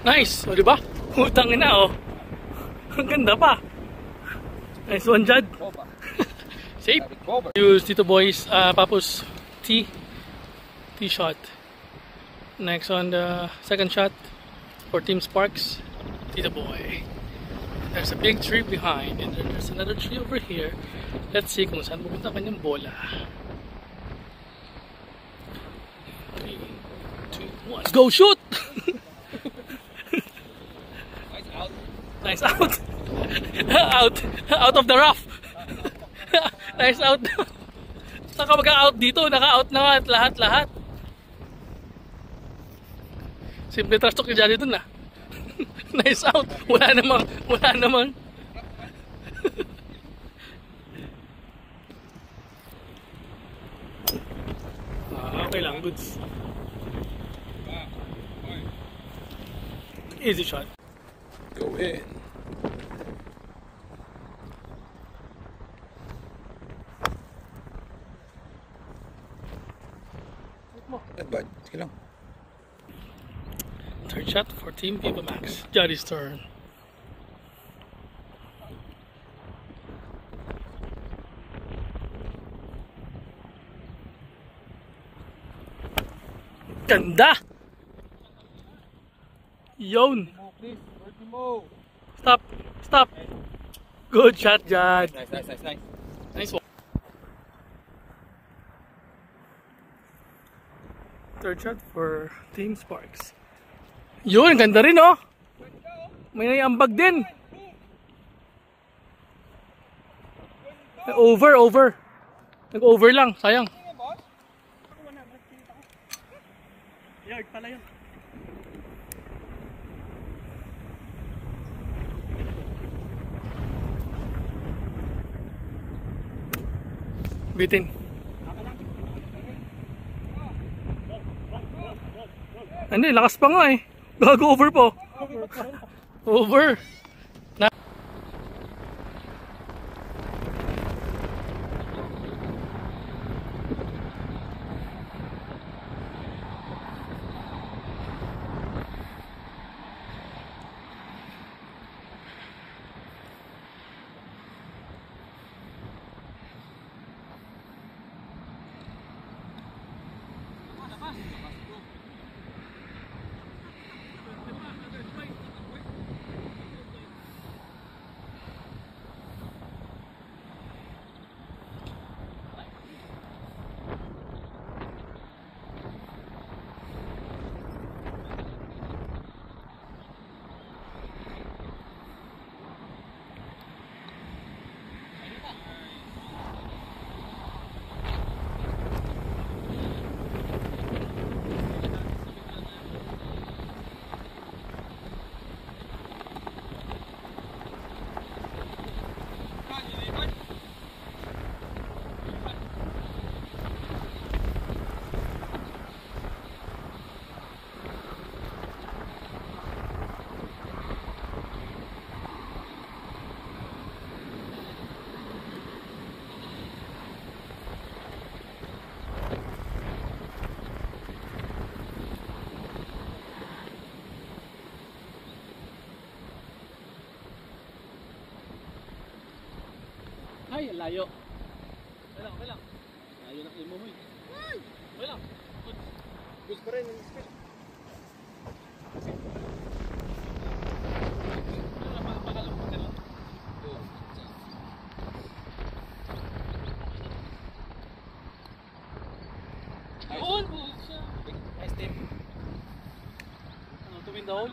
Nice! O diba? Utang na oh. Ang ganda pa. Nice one, Jad. Safe. Use Tito Boy's Papu's tee shot. Next on the second shot for Team Sparks, Tito Boy. There's a big tree behind and then there's another tree over here. Let's see kung saan pupunta kanyang bola. 3, 2, 1. Let's go shoot! Nice out. Out of the rough. Nice out. Saka magka-out dito, naka-out na lahat. Simple trash talk ni Johnny dun ah. Nice out. Wala namang. Okay lang, goods. Easy shot. Go in. Not bad. Sige lang. Third shot for Team Viva Max. Johnny's turn. Ganda! Yon! Stop! Good shot, Jad. Nice. Nice one. Third shot for Team Sparks. Yun, ganda rin oh. May naiambag din. Over. Nag-over lang, sayang. Yard pala yun. Bitin. Ano eh, lakas pa nga eh. Gago over po. Over. Ay, layo. Okay lang. Layo na kayo mo mo eh. Okay lang. Gusto rin yung speed. Ayun! Nice team. Ano, to win the hole?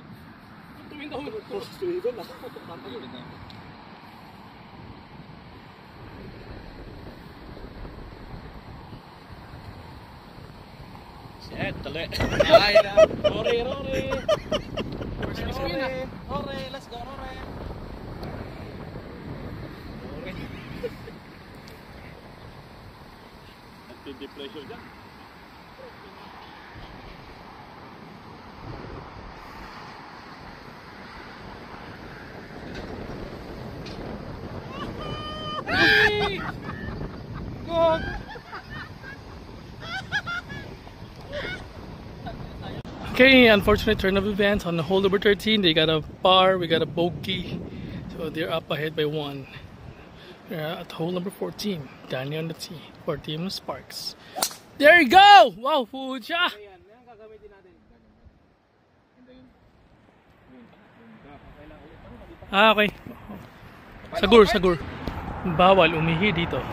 Shit, tali. Ay, Rory, Rory. Rory, let's go, Rory. Nagpi-depression dyan. Okay, unfortunate turn of events on the hole number 13. They got a par, we got a bogey, so they're up ahead by 1. At hole number 14, Danny on the tee for Team Sparks. There you go! Wow, pucha! Ah, okay. Sagur, sagur. Bawal umihi dito.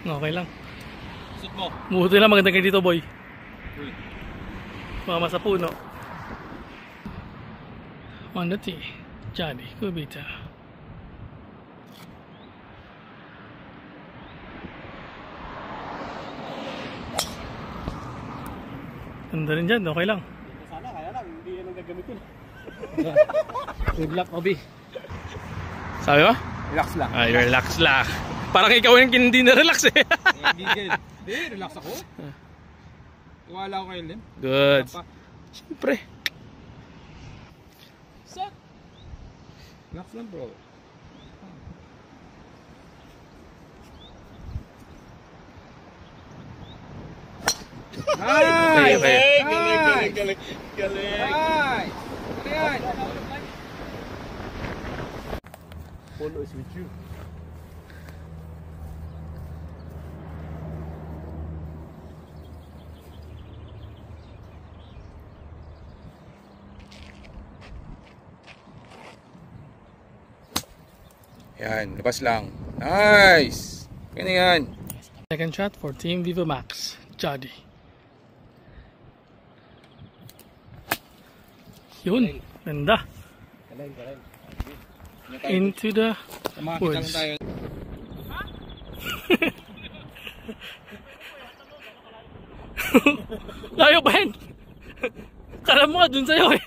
Okay lang. Shoot mo. Buti lang maganda kayo dito, boy. Mama sa puno. On the tee, Johnny Kubita. Ganda rin dyan, okay lang. Sana, kaya lang, hindi yan ang gagamitin. Good luck, Obi. Sabi ba? Relax lang. Ay, relax lang. Parang ikaw yung hindi na-relax eh. Hindi, relax ako. Tiwala ko kayo, Lim. Good. Siyempre. Relax lang, bro. Okay, okay. Galing. Nice! Ayan! Polo is with you. Yan, labas lang. Nice! Ganyan yan. Second shot for Team Viva Max, Jody. Yun, ganda. Into the woods. tayo. Layo ba yan? Kala mo nga dun sa'yo eh.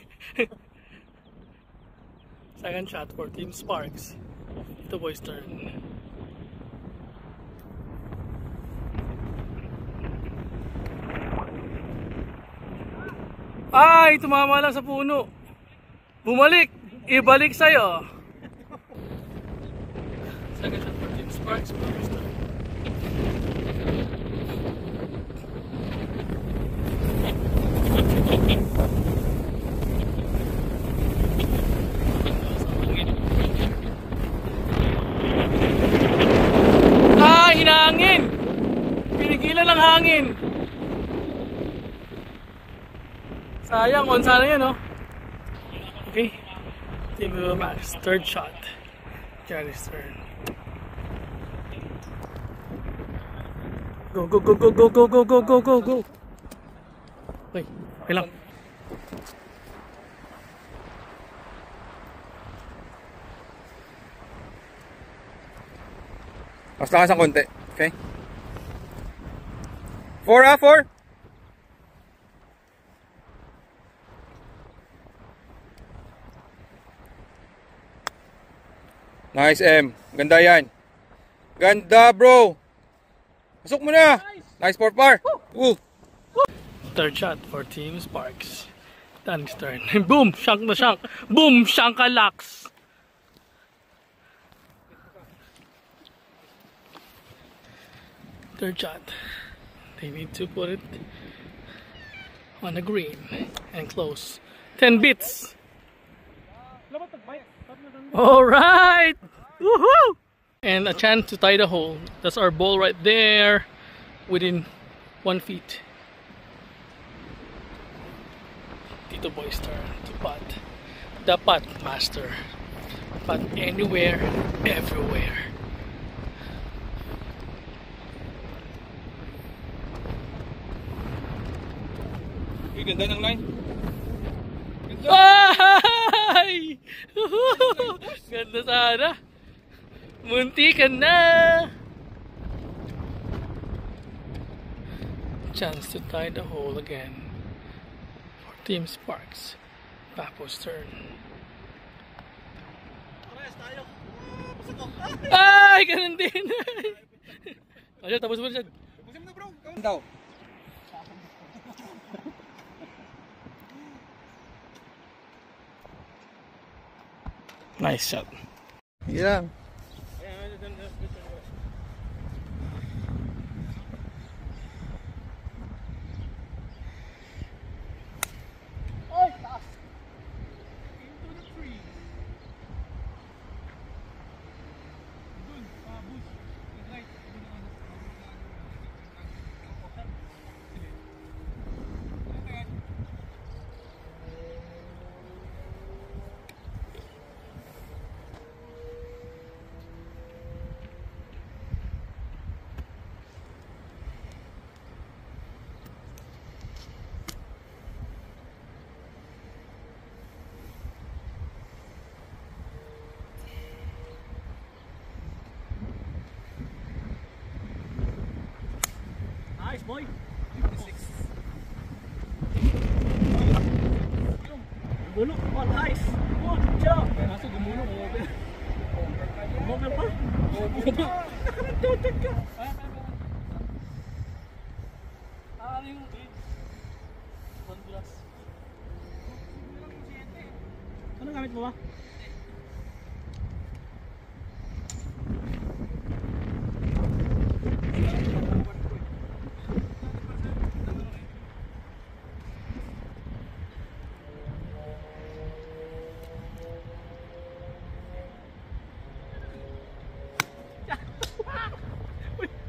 Second shot for Team Sparks. Ito boys turn. Ay, tumama lang sa puno. Bumalik, ibalik sa'yo. Second shot for Team Sparks. Boys turn. Ah, hinahangin! Pinigilan ng hangin. Sayang, on sana yun, oh. Okay. Team Viva Max, third shot. Johnny's turn. Go, go, go, go, go, go, go, go, go, go, go. Okay, okay lang. Mas lakas ang konti. Okay? 4 4. Nice, M. Ganda yan. Ganda, bro. Pasok mo na. Nice for par. Woo. Third shot for Team Sparks. Danny's turn. Boom! Shank na shank. Boom! Shankalaks! Third shot. They need to put it on the green and close. 10 bits. Alright! Woohoo! And a chance to tie the hole. That's our ball right there. Within 1 feet. Tito Boy's turn to putt. The putt master. Putt anywhere, everywhere. Uy, ganda ng line. Ay! Ganda sana. Muntikan na. Chance to tie the hole again for Team Sparks. Papo's turn. Ay! Ganun din. Ayan, tapos mo dyan. Tapusin mo na bro. Daw. Nice shot. Yeah. Nice, boy. Gumulo. Oh, nice. Good job. Kaso gumulo. Gumulo pa? Gumulo pa? Nakatutok ka. Ano yung anong gamit mo ba?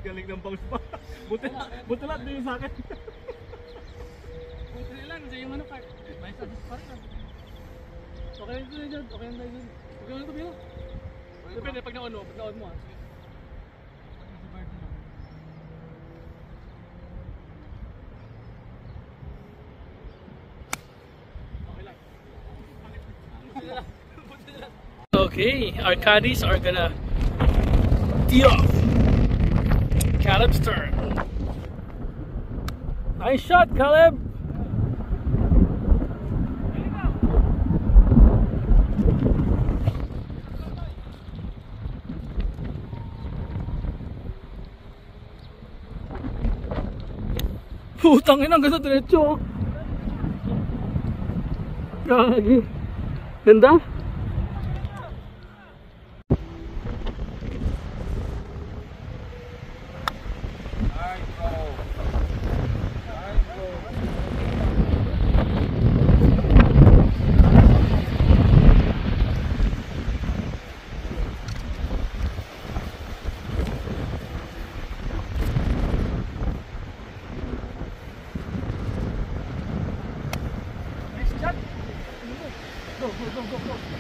Galing ng bounce pa. Buti lang din sa akin. Buti lang, sa yung ano part. May sadis pa rin. Okay lang ito na dyan. Okay lang tayo dyan. Okay lang ito bila. Depende pag na-on mo. Pag na-on mo ha. Okay, our caddies are gonna tee off. Caleb's turn. Nice shot, Caleb. Putang ina, ganda diretso. Gagi. Ganda. Go, go, go, go, go.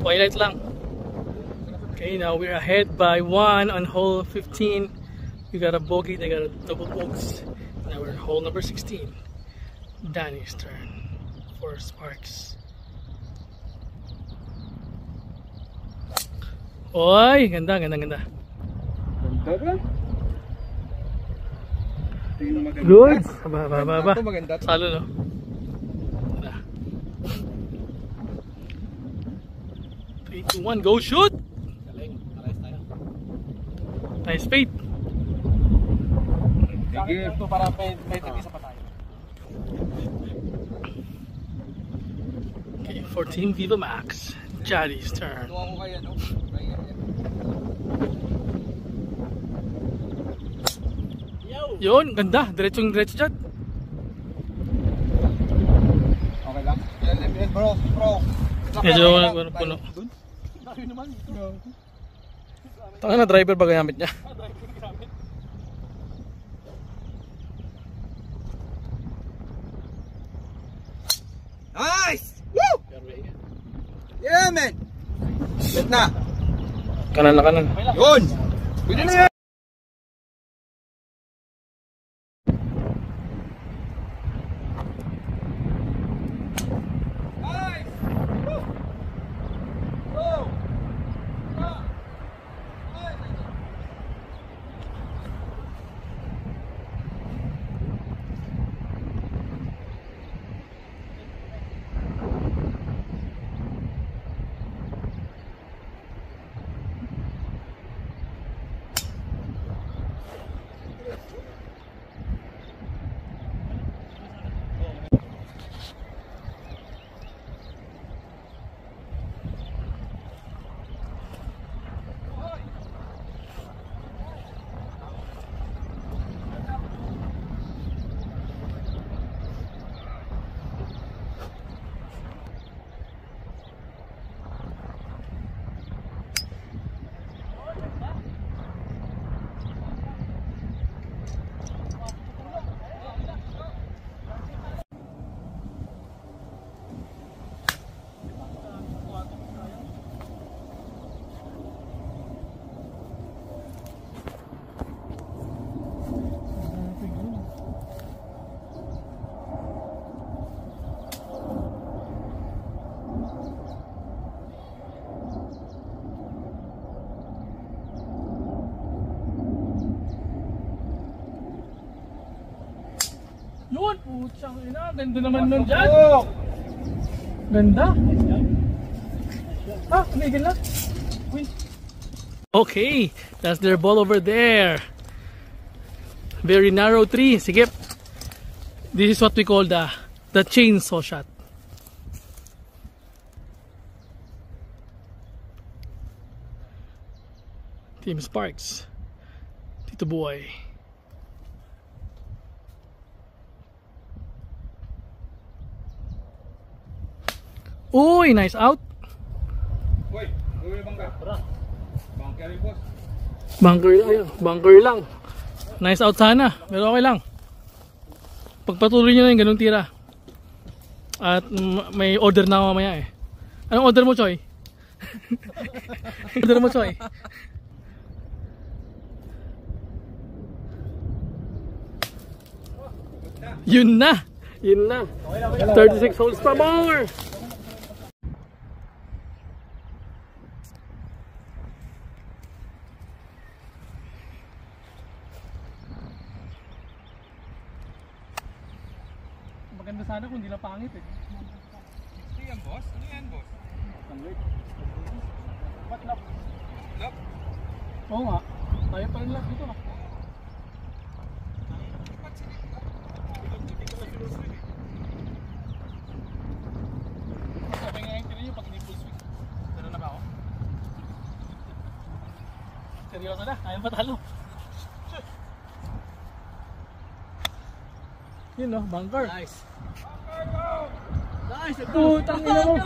Twilight lang. Okay, now we're ahead by 1 on hole 15. We got a bogey, they got a double box. Now we're on hole number 16. Danny's turn for Sparks. Oy, ganda, ganda, ganda. Good. Ba. Salo, no? Ganda. 3, 2, 1, go shoot! Nice fate. Ito para may tigisa pa tayo. Okay, 14 Viva Max. Jaddy's turn. Yun, ganda. Diretsong diretso dyan. Okay lang. Yan, bro. Medyo puno. Tanga na, driver ba gamit niya? Nice! Woo! Yeah, man! Set na! Kanan na kanan. Yun! Pwede na yan! Yun, putsang ina. Ganda naman nun dyan. Ganda. Ah, tumigil na. Win. Okay, that's their ball over there. Very narrow tree. Sige. This is what we call the chainsaw shot. Team Sparks. Tito Boy. Uy, nice out. Uy, bangka. Bangka rin, boss. Bunker lang. Nice out sana, pero okay lang. Pagpatuloy nyo na yung ganung tira. At may order na ako mamaya eh. Anong order mo, Choy? Order mo, Choy? Yun na. 36 holes pa more. Maganda sana kung hindi lang pangit eh. yan, boss? Ano yan, boss? What lock? Lock? Oo nga. Kaya pa rin lock dito na. Sabi nga yung tira nyo pag hindi full swing. Pero na ba ako? Seryoso na, ayaw matalo. Yun no, bunker. Nice. Nice! Putang ina mo!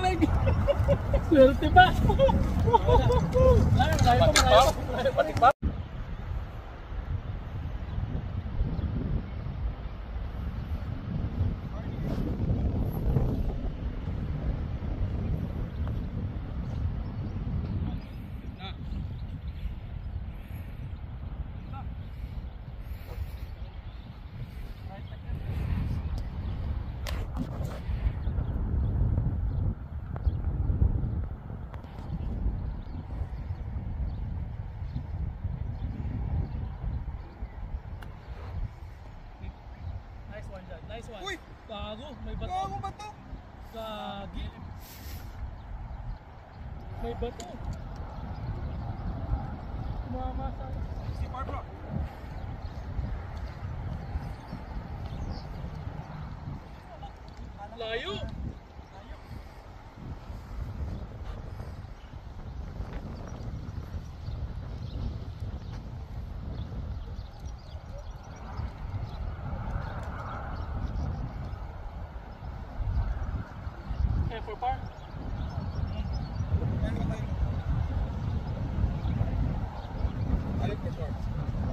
Swerte pa! Pati pa! Nice one. Uy! Gago, may bato. Gago ba to? Gagi. May bato. Tumama sa... Si Barbara. Layo. For par. Alip for short.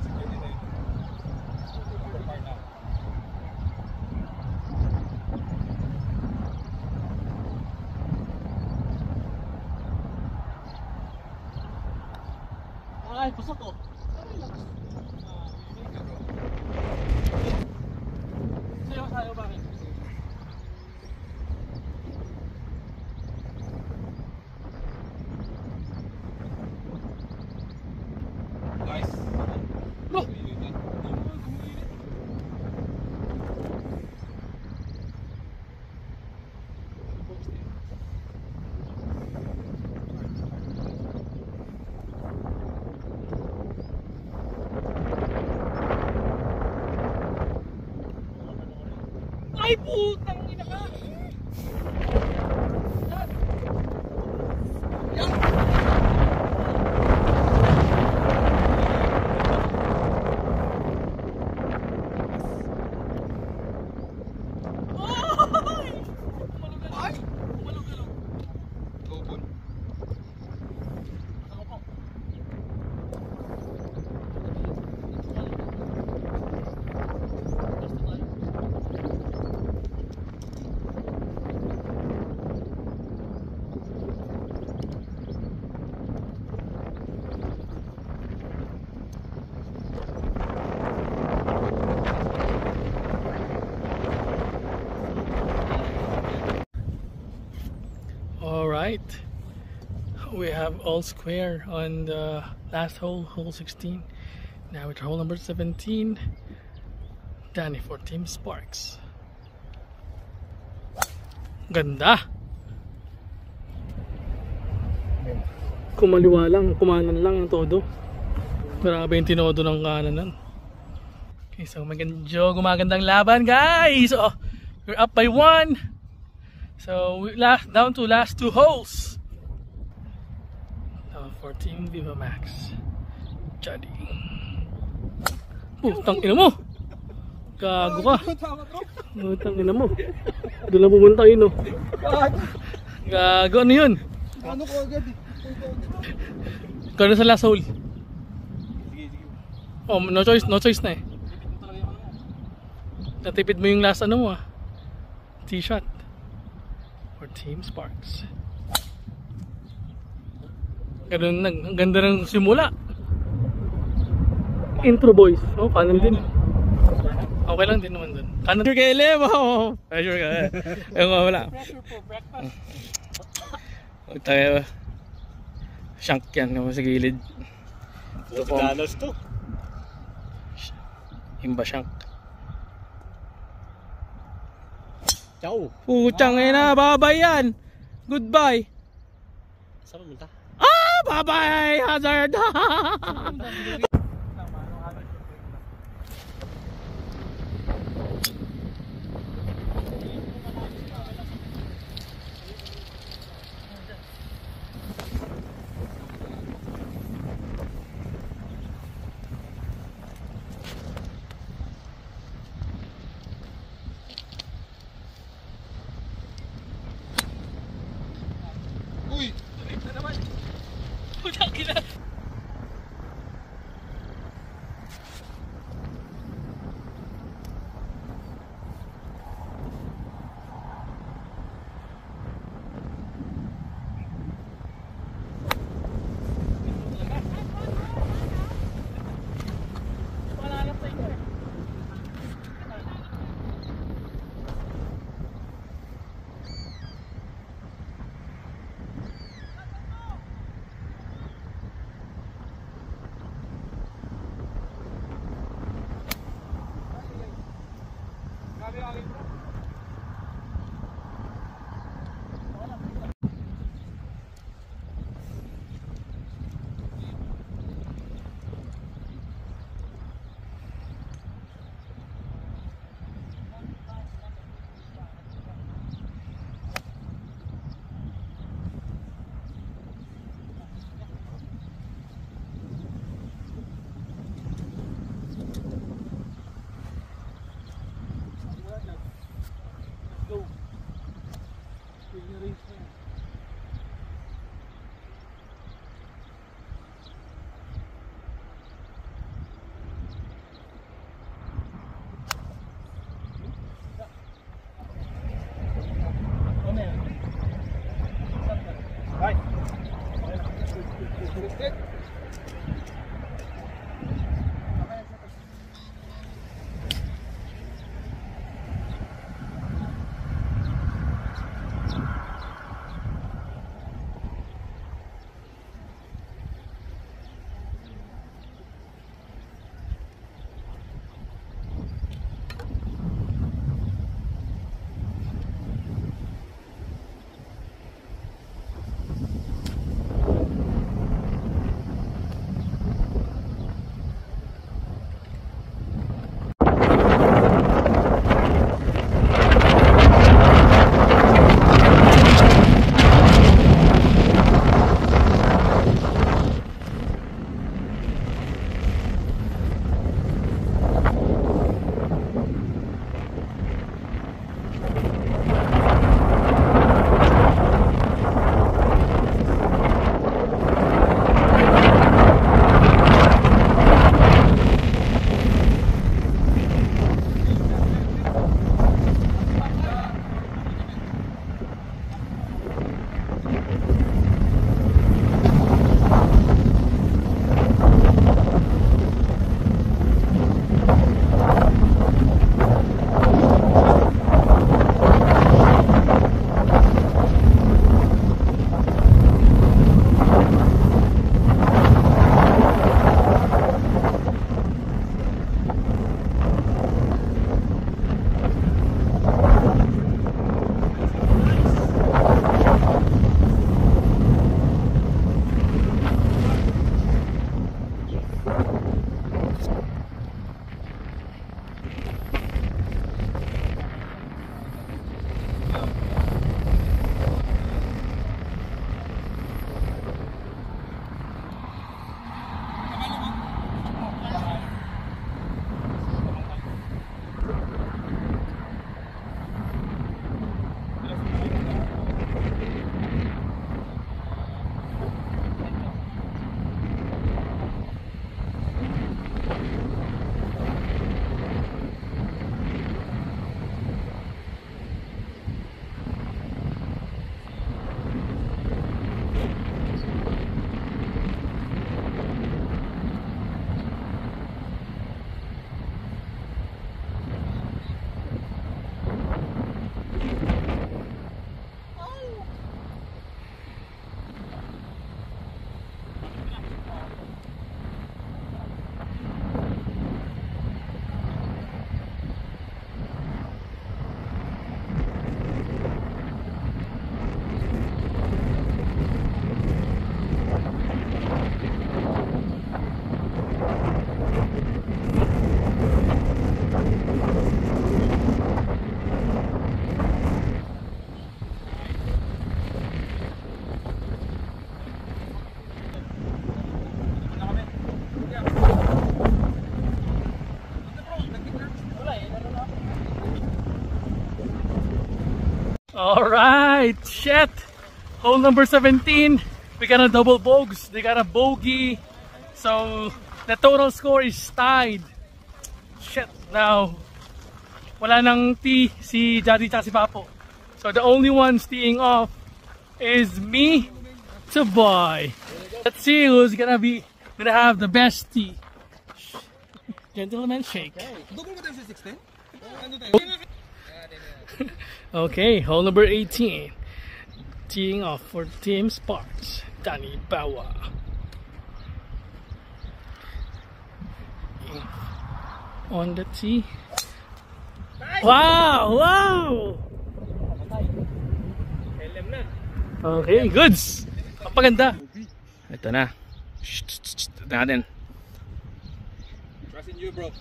Security tayo. For par na. Ay, pasok ko. Sayo bakit? Guys. Bro! Ay, putang ina ka! Gobon. Alright, we have all square on the last hole, hole 16. Now it's hole number 17. Danny for Team Sparks. Ganda! Kumaliwa lang, kumanan lang ang todo. Grabe yung tinodo ng kananan. Okay, so medyo gumagandang laban, guys! Oh, we're up by 1. So we down to last 2 holes. Now for Team Viva Max. Jadi. Putang ina mo. Gago ka. Putang ina mo. Doon lang pumunta yun, oh. Gago, ano yun? Ano ko agad eh? Gano'n sa last hole. Oh, no choice na eh. Natipid mo yung last ano mo, ah. Tee shot. For Team Sparks. Ganun, ang ganda ng simula. Intro boys. Oh, kanan din. Okay lang din naman dun. Kanan. Sure kayo, Lem. Oh, sure ka. Yung wala. Pressure for breakfast. Huwag tayo. Shank yan sa gilid. Ito po. to. Himba shank. Ciao. Puchang ina, babay yan. Goodbye. Saan pumunta? Ah, bye-bye, Hazard. Alright, shit. Hole number 17. We got a double bogeys. They got a bogey. So the total score is tied. Shit, now wala nang tee si Jody at si Papo. So the only ones teeing off is me to boy. Let's see who's gonna have the best tee. Gentleman shake. Okay, hole number 18. Teeing off for Team Sparks. Danny Bawa. On the tee. Wow! Wow! Okay, goods! Papaganda! Ito na. Ito natin. Trust in you, bro.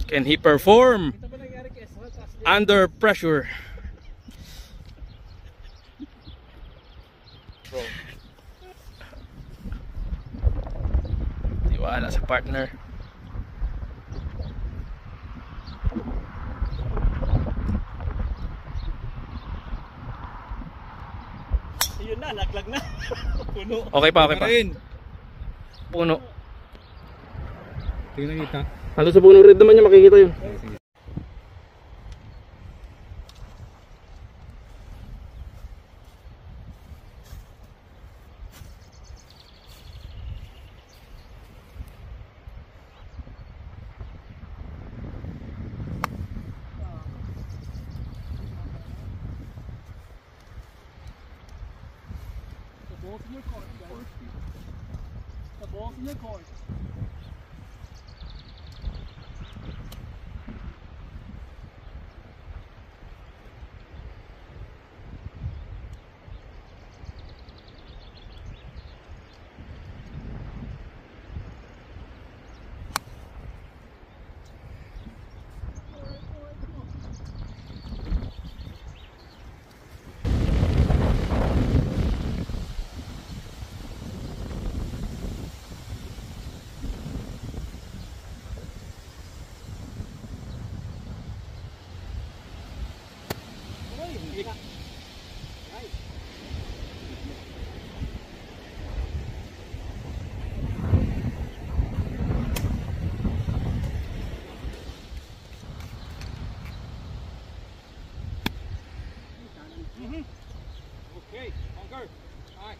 Can he perform under pressure? Tiwala sa partner. Ayun na, laglag na. Puno. Okay pa, okay pa. Puno. Tingnan kita. Halo sa puno red naman niya, makikita yun. The ball's in your court. Okay, longer. Alright.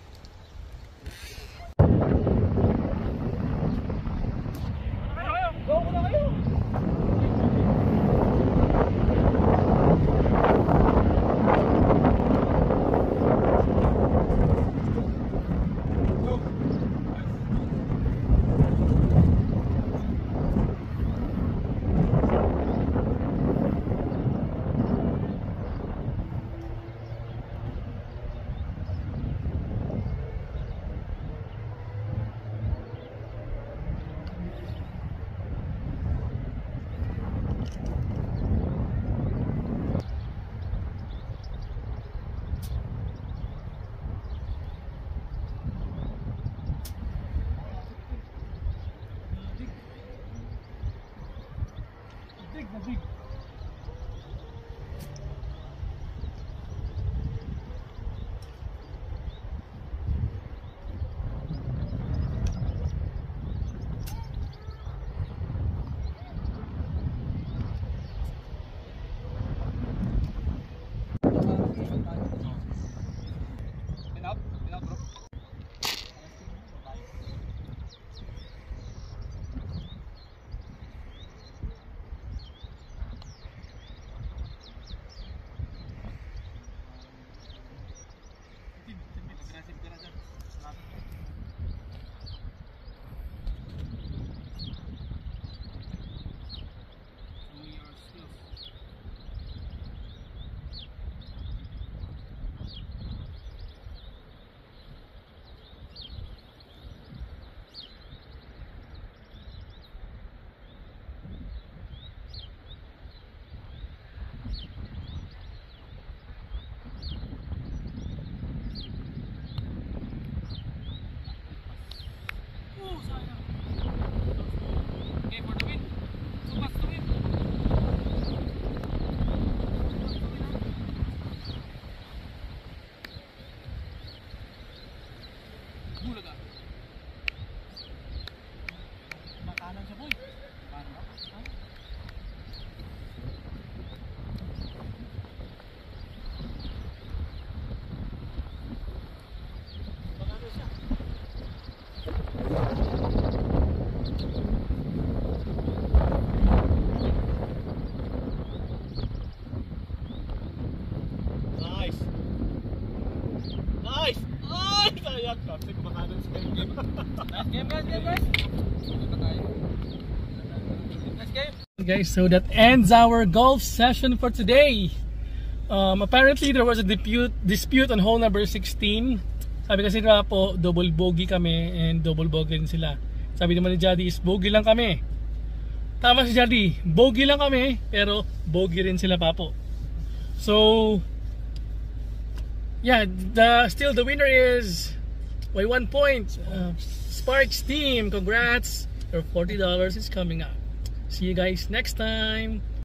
shot. Kasi kumakanan sa game. Guys, so that ends our golf session for today. Apparently there was a dispute on hole number 16. Sabi kasi nga po, double bogey kami and double bogey rin sila. Sabi naman ni Jody is bogey lang kami. Tama si Jody, bogey lang kami pero bogey rin sila pa po. So yeah, still the winner is by 1 point. Sparks team, congrats. Your $40 is coming up. See you guys next time.